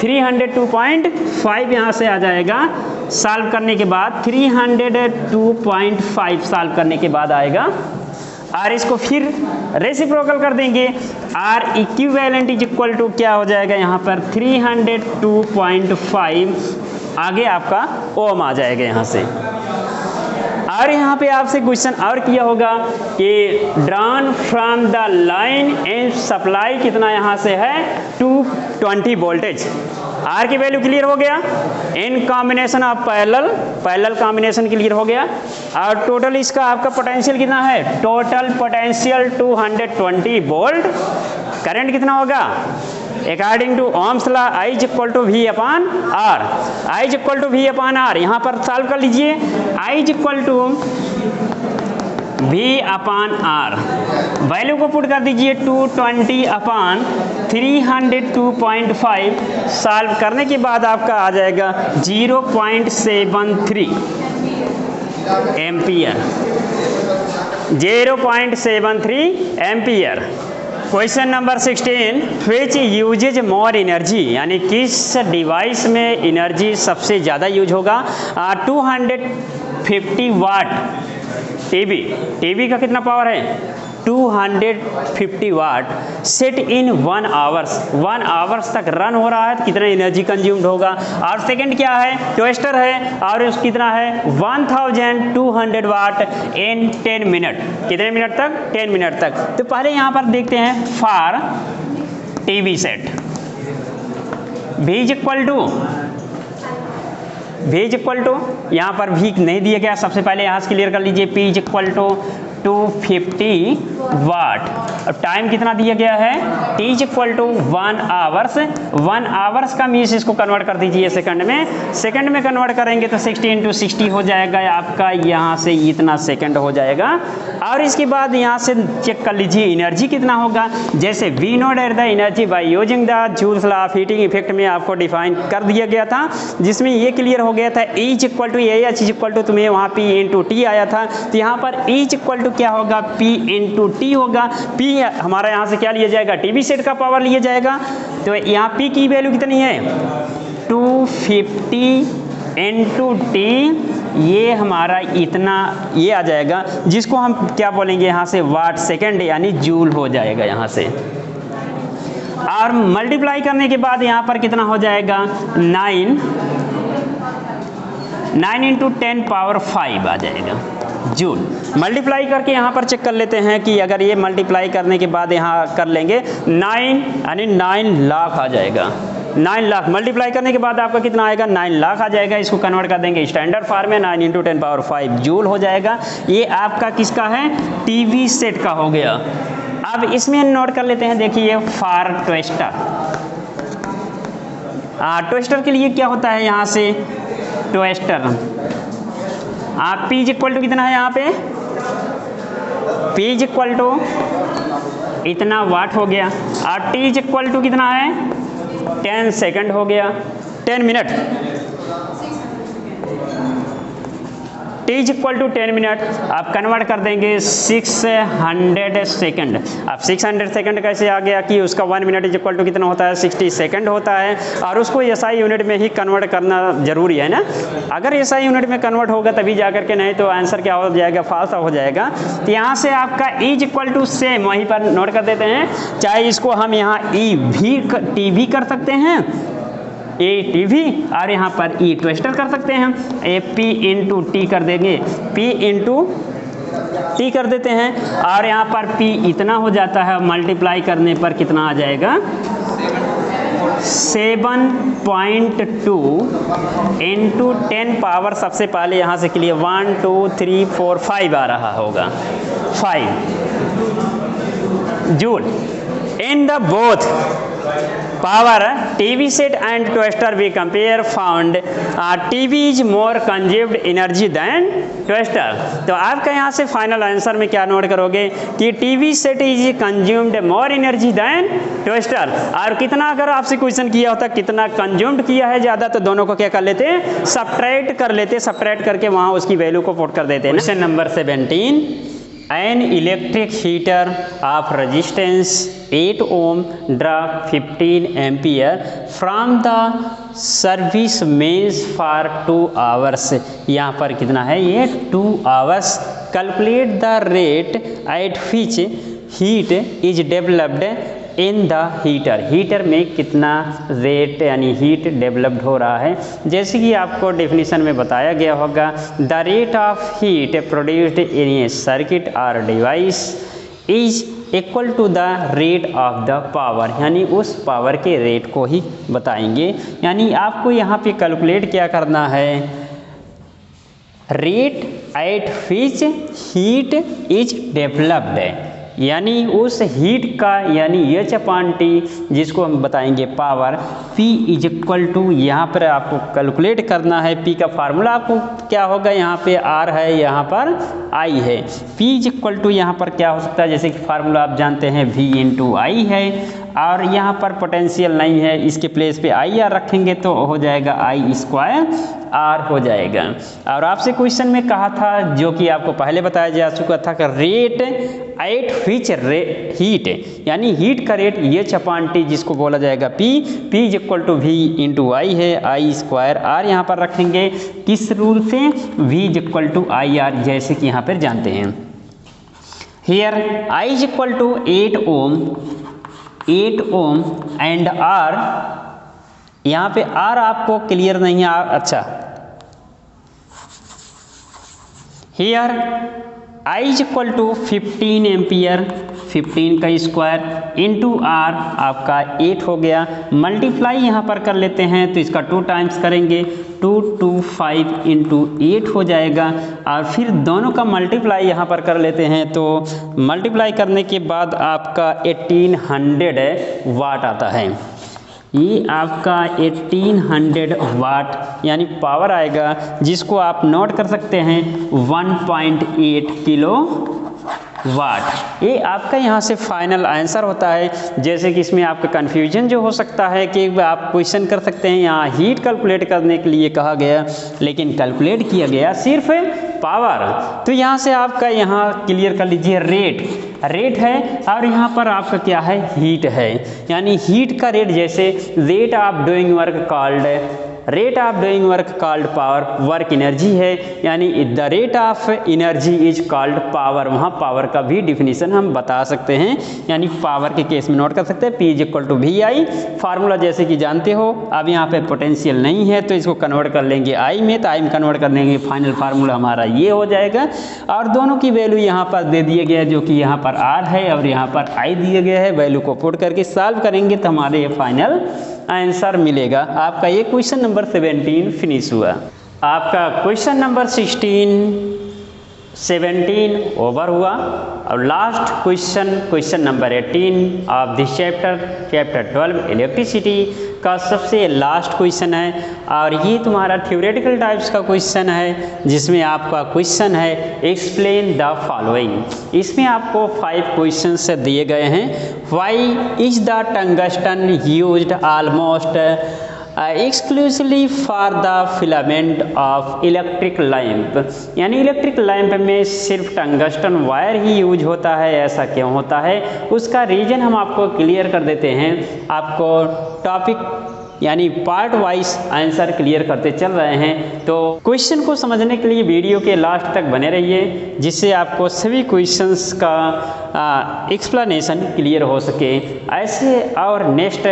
302.5 यहाँ से आ जाएगा। सॉल्व करने के बाद 302.5 सॉल्व करने के बाद आएगा। और इसको फिर रेसिप्रोकल कर देंगे, R equivalent is equal to क्या हो जाएगा यहाँ पर 302.5, आगे आपका ओम आ जाएगा यहाँ से। और यहाँ पे आपसे क्वेश्चन और किया होगा कि drawn from the line and supply कितना यहाँ से है, 2 20 वोल्टेज। आर की वैल्यू क्लियर हो गया, इन combination of parallel combination clear हो गया। और टोटल इसका आपका पोटेंशियल कितना है, टोटल पोटेंशियल 220 वोल्ट। करंट कितना होगा, according to Ohm's law I is equal to V upon R, I is equal to V upon R। यहाँ पर सॉल्व कर लीजिए, I is equal to V upon R, value को put कर दीजिए 220 upon 302.5। Solve करने के बाद आपका आ जाएगा 0.73 एम्पियर, 0.73 एम्पियर। क्वेश्चन नंबर 16, विच यूजेज मोर एनर्जी, यानी किस डिवाइस में एनर्जी सबसे ज़्यादा यूज होगा। 250 वाट टीवी का कितना पावर है, 250 वाट सेट इन 1 आवर्स तक रन हो रहा है तो कितना एनर्जी कंज्यूम्ड होगा। और सेकंड क्या है, टोस्टर है और उस कितना है 1200 वाट इन 10 मिनट, कितने मिनट तक, 10 मिनट तक। तो पहले यहाँ पर देखते हैं for TV set, V is equal to यहाँ पर भी नहीं दिया गया, सबसे पहले यहाँ से क्लियर कर लीजिए। P is equal to 250 watt. अब टाइम कितना दिया गया है, T is equal to 1 hours का मीन्स इसको कन्वर्ट कर दीजिए सेकंड में कन्वर्ट करेंगे तो 60 × 60 हो जाएगा आपका, यहाँ से इतना सेकंड हो जाएगा। और इसके बाद यहाँ से चेक कर लीजिए एनर्जी कितना होगा। जैसे we note at the energy by using the Joule's law of heating effect में आपको डिफाइन कर दिया गया था, जिसमें ये क्लियर हो गया था E is equal to H is equal to तुम्हें वहाँ P × T आया था, तो यहाँ पर E इज इक्वल टू क्या होगा, P × T होगा। P हमारा यहाँ से क्या लिया जाएगा, टीवी सेट का पावर लिया जाएगा। तो यहाँ P की वैल्यू कितनी है, 250 × T, ये हमारा इतना ये आ जाएगा, जिसको हम क्या बोलेंगे यहाँ से वाट सेकंड यानी जूल हो जाएगा यहाँ से। और मल्टीप्लाई करने के बाद यहाँ पर कितना हो जाएगा, 9 × 10⁵ आ जाएगा जूल। मल्टीप्लाई करके यहाँ पर चेक कर लेते हैं कि अगर ये मल्टीप्लाई करने के बाद यहाँ कर लेंगे 9 यानी 9 लाख आ जाएगा। 9 लाख मल्टीप्लाई करने के बाद आपका कितना आएगा, 9 लाख आ जाएगा। इसको कन्वर्ट कर देंगे स्टैंडर्ड फॉर्म में, 9 × 10⁵ जूल हो जाएगा। ये आपका किसका है, टीवी सेट का हो गया। अब इसमें नोट कर लेते हैं, देखिए फॉर टोस्टर के लिए क्या होता है, यहाँ से toaster P is equal to कितना है यहाँ पे, P इज इक्वल टू इतना वाट हो गया और T इज इक्वल टू कितना है, 10 सेकंड हो गया, 10 minute. T is equal to 10 minute, आप कन्वर्ट कर देंगे 600 सेकंड। अब 600 सेकंड कैसे आ गया कि उसका 1 मिनट इज इक्वल टू कितना होता है, 60 सेकंड होता है। और उसको SI यूनिट में ही कन्वर्ट करना जरूरी है ना, अगर SI यूनिट में कन्वर्ट होगा तभी जा करके, नहीं तो आंसर क्या हो जाएगा, फॉल्स हो जाएगा। तो यहाँ से आपका E is equal to same वहीं पर नोट कर देते हैं, चाहे इसको हम यहाँ T भी कर सकते हैं, ATV, और यहाँ पर E ट्विस्टर कर सकते हैं, P × T कर देंगे, P × T कर देते हैं। और यहाँ पर P इतना हो जाता है, मल्टीप्लाई करने पर कितना आ जाएगा, 7.2 × 10 पावर, सबसे पहले यहाँ से के लिए 1 2 3 4 5 आ रहा होगा, 5 joule. In the both power TV set and toaster we compare found TV is more consumed energy than toaster। तो आपका यहाँ से फाइनल आंसर में क्या नोट करोगे कि TV set is consumed more energy than toaster। और कितना अगर आपसे क्वेश्चन किया होता कितना कंज्यूम्ड किया है ज़्यादा, तो दोनों को क्या कर लेते, सब्ट्रैक्ट कर लेते, सब्ट्रैक्ट करके वहाँ उसकी वैल्यू को पुट कर देते हैं। Question number 17, an electric heater of resistance 8 ohm draw 15 ampere from the service mains for 2 hours। यहाँ पर कितना है, ये 2 hours। calculate the rate at which heat is developed in the heater में कितना रेट यानी हीट डेवलप्ड हो रहा है। जैसे कि आपको डेफिनेशन में बताया गया होगा, the rate of heat produced in a circuit और device is equal to the rate of the power, यानी उस पावर के रेट को ही बताएंगे। यानी आपको यहाँ पे कैलकुलेट क्या करना है, rate at which heat is developed, यानी उस हीट का यानी एच अपॉन टी जिसको हम बताएंगे power, P is equal to, यहाँ पर आपको कैलकुलेट करना है। P का फार्मूला आपको क्या होगा, यहाँ पे R है, यहाँ पर I है। P इज इक्वल टू यहाँ पर क्या हो सकता है, जैसे कि फार्मूला आप जानते हैं V इंटू आई है, और यहाँ पर पोटेंशियल नहीं है, इसके प्लेस पे आई आर रखेंगे तो हो जाएगा आई स्क्वायर आर हो जाएगा। और आपसे क्वेश्चन में कहा था, जो कि आपको पहले बताया जा चुका था कि रेट एट विच हीट, यानी हीट का रेट एच अपॉन टी जिसको बोला जाएगा P, P is equal to V into I है, आई स्क्वायर आर यहाँ पर रखेंगे किस रूल से, V is equal to I R, जैसे कि यहाँ पर जानते हैं। Here I is equal to 8 ohm and R, यहाँ पे R आपको क्लियर नहीं है, अच्छा, here I is equal to 15 ampere, 15 का स्क्वायर इंटू R आपका 8 हो गया, मल्टीप्लाई यहाँ पर कर लेते हैं तो इसका 2 टाइम्स करेंगे, 225 इंटू 8 हो जाएगा, और फिर दोनों का मल्टीप्लाई यहाँ पर कर लेते हैं तो मल्टीप्लाई करने के बाद आपका 1800 वाट आता है। ये आपका 1800 वाट यानी पावर आएगा, जिसको आप नोट कर सकते हैं 1.8 किलो वाट। ये आपका यहाँ से फाइनल आंसर होता है। जैसे कि इसमें आपका कन्फ्यूजन जो हो सकता है कि आप क्वेश्चन कर सकते हैं, यहाँ हीट कैलकुलेट करने के लिए कहा गया, लेकिन कैलकुलेट किया गया सिर्फ पावर। तो यहाँ से आपका यहाँ क्लियर कर लीजिए, रेट है और यहाँ पर आपका क्या है, हीट है, यानी हीट का रेट, जैसे rate of doing work called power, work energy है, यानी the rate of energy is called power, वहाँ पावर का भी डिफिनीशन हम बता सकते हैं, यानी पावर के केस में नोट कर सकते हैं P is equal to V I, formula जैसे कि जानते हो। अब यहाँ पे पोटेंशियल नहीं है तो इसको कन्वर्ट कर लेंगे आई में, तो आई में कन्वर्ट कर लेंगे, फाइनल फार्मूला हमारा ये हो जाएगा, और दोनों की वैल्यू यहाँ पर दे दिए गया, जो कि यहाँ पर R है और यहाँ पर I दिए गए है। वैल्यू को पुट करके सॉल्व करेंगे तो हमारे ये फाइनल आंसर मिलेगा। आपका ये क्वेश्चन नंबर 17 फिनिश हुआ। आपका क्वेश्चन नंबर 17 ओवर हुआ, और last question number 18 of this chapter 12 electricity का सबसे लास्ट क्वेश्चन है, और ये तुम्हारा थ्योरेटिकल टाइप्स का क्वेश्चन है, जिसमें आपका क्वेश्चन है एक्सप्लेन द फॉलोइंग। इसमें आपको 5 क्वेश्चंस दिए गए हैं। Why is the tungsten used almost exclusively for the filament of electric lamp, यानी इलेक्ट्रिक लैंप में सिर्फ टंगस्टन वायर ही यूज होता है, ऐसा क्यों होता है, उसका रीजन हम आपको क्लियर कर देते हैं। आपको टॉपिक यानी पार्ट वाइज आंसर क्लियर करते चल रहे हैं, तो क्वेश्चन को समझने के लिए वीडियो के लास्ट तक बने रहिए, जिससे आपको सभी क्वेश्चंस का एक्सप्लेनेशन क्लियर हो सके। ऐसे और नेक्स्ट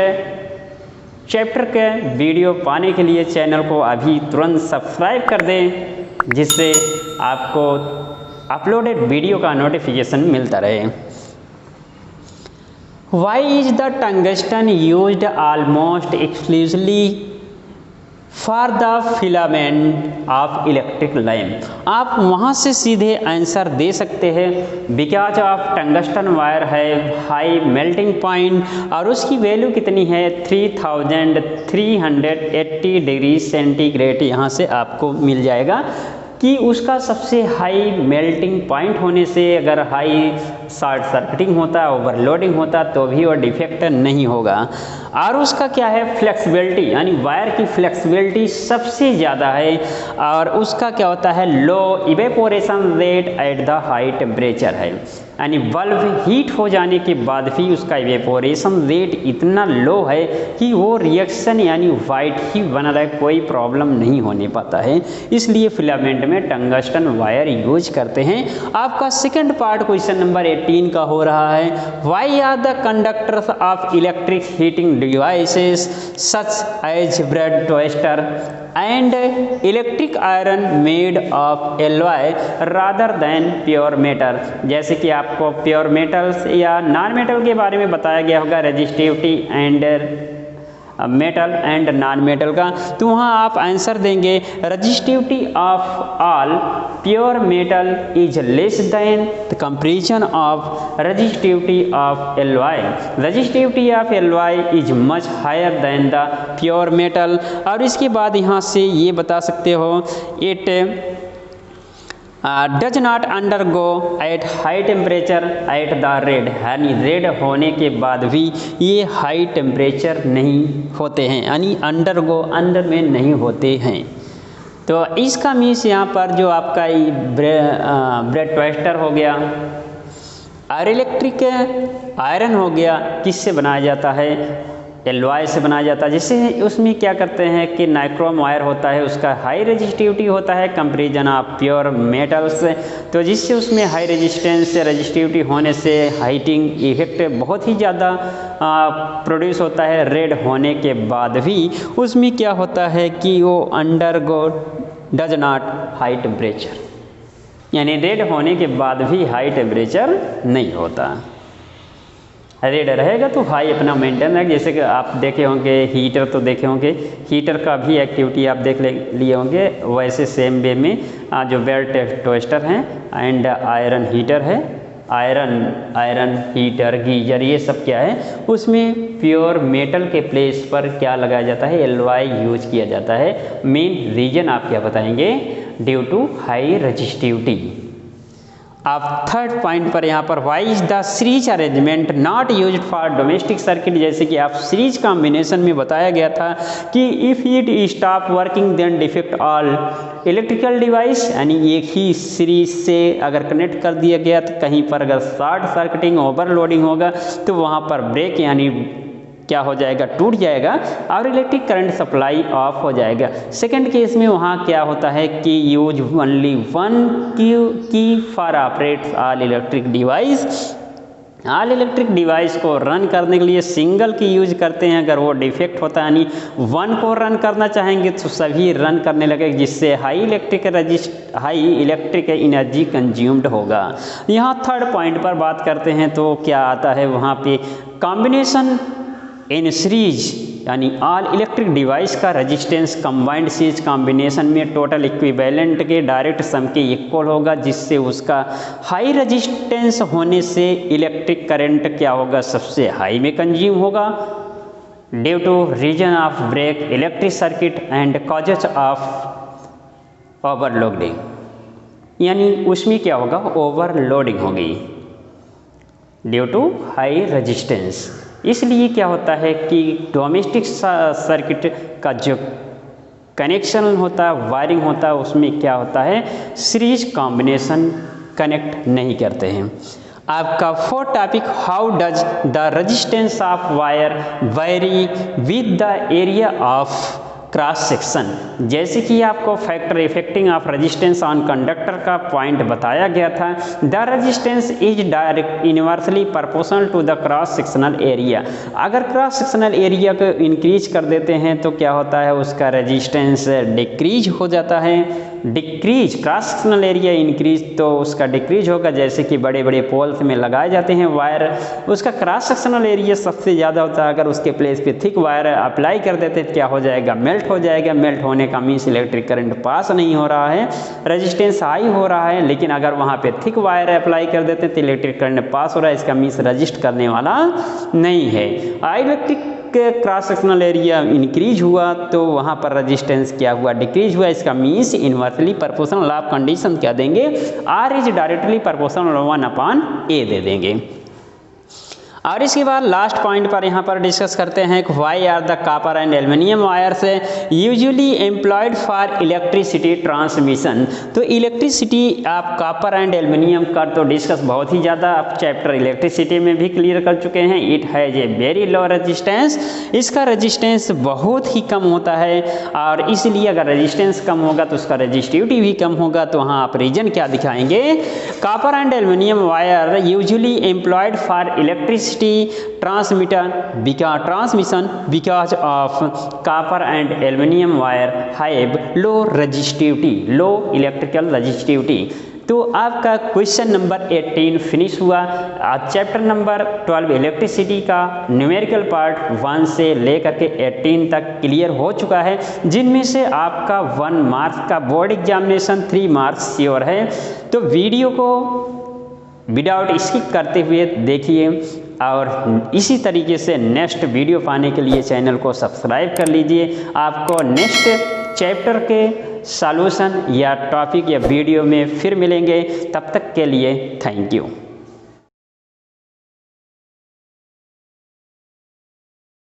चैप्टर के वीडियो पाने के लिए चैनल को अभी तुरंत सब्सक्राइब कर दें, जिससे आपको अपलोडेड वीडियो का नोटिफिकेशन मिलता रहे। Why is the tungsten used almost exclusively for the filament of electric lamp, आप वहाँ से सीधे आंसर दे सकते हैं। बिकॉज ऑफ टंगस्टन वायर है हाई मेल्टिंग पॉइंट, और उसकी वैल्यू कितनी है 3380 डिग्री सेंटीग्रेड, यहाँ से आपको मिल जाएगा कि उसका सबसे हाई मेल्टिंग पॉइंट होने से अगर हाई शॉर्ट सर्किटिंग होता है, ओवरलोडिंग होता, तो भी वो डिफेक्ट नहीं होगा। और उसका क्या है, फ्लेक्सिबिलिटी, यानी वायर की फ्लेक्सिबिलिटी सबसे ज़्यादा है, और उसका क्या होता है, low evaporation rate at the high temperature है, यानी बल्ब हीट हो जाने के बाद भी उसका इवेपोरेशन रेट इतना लो है कि वो रिएक्शन यानी वाइट ही बना रहे, कोई प्रॉब्लम नहीं होने पाता है। इसलिए फिलामेंट में टंगस्टन वायर यूज करते हैं। आपका सेकंड पार्ट क्वेश्चन नंबर 18 का हो रहा है। Why are the conductors of electric heating devices such as bread toaster and electric iron made of alloy rather than pure metal. जैसे कि आपको प्योर मेटल्स या नॉन मेटल के बारे में बताया गया होगा, resistivity and metal and non metal का, तो वहाँ आप आंसर देंगे resistivity of all pure metal is less than the comparison of resistivity of alloy. Resistivity of alloy is much higher than the pure metal. और इसके बाद यहाँ से ये बता सकते हो it does not undergo at high temperature at the red, यानी रेड होने के बाद भी ये हाई टेम्परेचर नहीं होते हैं, यानी अंडरगो अंडर में नहीं होते हैं। तो इसका मीन्स यहाँ पर जो आपका ब्रेड टोस्टर हो गया और इलेक्ट्रिक आयरन हो गया, किससे बनाया जाता है? एलॉय से बनाया जाता है। जैसे उसमें क्या करते हैं कि नाइक्रोम वायर होता है, उसका हाई रेजिस्टिविटी होता है कंपैरिजन ऑफ प्योर मेटल्स, तो जिससे उसमें हाई रेजिस्टेंस से रेजिस्टिविटी होने से हाइटिंग इफेक्ट बहुत ही ज़्यादा प्रोड्यूस होता है। रेड होने के बाद भी उसमें क्या होता है कि वो undergo does not high temperature, यानी रेड होने के बाद भी हाई टेम्परेचर नहीं होता। रेड रहेगा तो हाई अपना मेंटेन रहेगा। जैसे कि आप देखे होंगे हीटर, तो देखे होंगे हीटर का भी एक्टिविटी आप देख लिए होंगे, वैसे सेम वे में जो ब्रेड टोस्टर हैं एंड आयरन हीटर है, आयरन हीटर गीजर, ये सब क्या है, उसमें प्योर मेटल के प्लेस पर क्या लगाया जाता है? एलॉय यूज किया जाता है। मेन रीजन आप क्या बताएंगे? Due to high resistivity. आप थर्ड पॉइंट पर यहाँ पर why is the series arrangement not used for domestic circuit. जैसे कि आप सीरीज कॉम्बिनेशन में बताया गया था कि if it stop working then defect all electrical device, यानी एक ही सीरीज से अगर कनेक्ट कर दिया गया तो कहीं पर अगर शॉर्ट सर्किटिंग ओवरलोडिंग होगा तो वहाँ पर ब्रेक यानी क्या हो जाएगा? टूट जाएगा और इलेक्ट्रिक करंट सप्लाई ऑफ हो जाएगा। सेकंड केस में वहाँ क्या होता है कि यूज ओनली वन की for operates all electric device. All electric device को रन करने के लिए सिंगल की यूज करते हैं। अगर वो डिफेक्ट होता है यानी वन को रन करना चाहेंगे तो सभी रन करने लगे, जिससे हाई इलेक्ट्रिक एनर्जी कंज्यूम्ड होगा। यहाँ थर्ड पॉइंट पर बात करते हैं तो क्या आता है वहाँ पे? कॉम्बिनेशन इन सीरीज, यानी ऑल इलेक्ट्रिक डिवाइस का रेजिस्टेंस कंबाइंड सीरीज कॉम्बिनेशन में टोटल इक्विवेलेंट के डायरेक्ट सम के इक्वल होगा, जिससे उसका हाई रेजिस्टेंस होने से इलेक्ट्रिक करंट क्या होगा? सबसे हाई में कंज्यूम होगा due to reason of break electric circuit and causes of overloading, यानी उसमें क्या होगा? ओवरलोडिंग होगी ड्यू टू हाई रेजिस्टेंस। इसलिए क्या होता है कि डोमेस्टिक सर्किट का जो कनेक्शन होता है, वायरिंग होता है, उसमें क्या होता है? सीरीज कॉम्बिनेशन कनेक्ट नहीं करते हैं। आपका fourth topic, how does the resistance of wire vary with the area of cross section. जैसे कि आपको factor affecting of resistance on conductor का पॉइंट बताया गया था, the resistance is direct inversely proportional to the cross sectional area. अगर cross sectional area को increase कर देते हैं तो क्या होता है? उसका रेजिस्टेंस डिक्रीज हो जाता है। Decrease cross sectional area increase तो उसका डिक्रीज होगा। जैसे कि बड़े बड़े पोल्स में लगाए जाते हैं वायर, उसका क्रॉस सेक्शनल एरिया सबसे ज़्यादा होता है। अगर उसके प्लेस पे थिक वायर अप्लाई कर देते हैं क्या हो जाएगा? मेल्ट हो जाएगा। मेल्ट होने का मीन्स इलेक्ट्रिक करंट पास नहीं हो रहा है, रेजिस्टेंस हाई हो रहा है। लेकिन अगर वहाँ पे थिक वायर अप्लाई कर देते हैं तो इलेक्ट्रिक करंट पास हो रहा है, इसका मीन्स रजिस्ट करने वाला नहीं है। Electric cross sectional area increase हुआ तो वहाँ पर रेजिस्टेंस क्या हुआ? डिक्रीज हुआ। इसका means inversely proportional of condition क्या देंगे? R is directly proportional 1/A दे देंगे। और इसके बाद लास्ट पॉइंट पर यहाँ पर डिस्कस करते हैं कि why are the copper and aluminium wires usually employed for electricity transmission. तो इलेक्ट्रिसिटी आप कॉपर एंड एल्युमिनियम का तो डिस्कस बहुत ही ज़्यादा आप चैप्टर इलेक्ट्रिसिटी में भी क्लियर कर चुके हैं। It has a very low resistance, इसका रेजिस्टेंस बहुत ही कम होता है और इसलिए अगर रेजिस्टेंस कम होगा तो उसका रेजिस्टिविटी भी कम होगा। तो वहाँ आप रीजन क्या दिखाएंगे, copper and aluminium wire usually employed for electricity transmission because of copper and aluminum wire have low resistivity, low electrical resistivity। तो आपका क्वेश्चन नंबर 18 फिनिश हुआ। आज चैप्टर नंबर 12 इलेक्ट्रिसिटी का न्यूमेरिकल पार्ट 1 से लेकर के 18 तक क्लियर हो चुका है, जिनमें से आपका 1 मार्क्स का बोर्ड एग्जामिनेशन 3 मार्क्स श्योर है। तो वीडियो को विदाउट स्किप करते हुए देखिए और इसी तरीके से नेक्स्ट वीडियो पाने के लिए चैनल को सब्सक्राइब कर लीजिए। आपको नेक्स्ट चैप्टर के सॉल्यूशन या टॉपिक या वीडियो में फिर मिलेंगे, तब तक के लिए थैंक यू।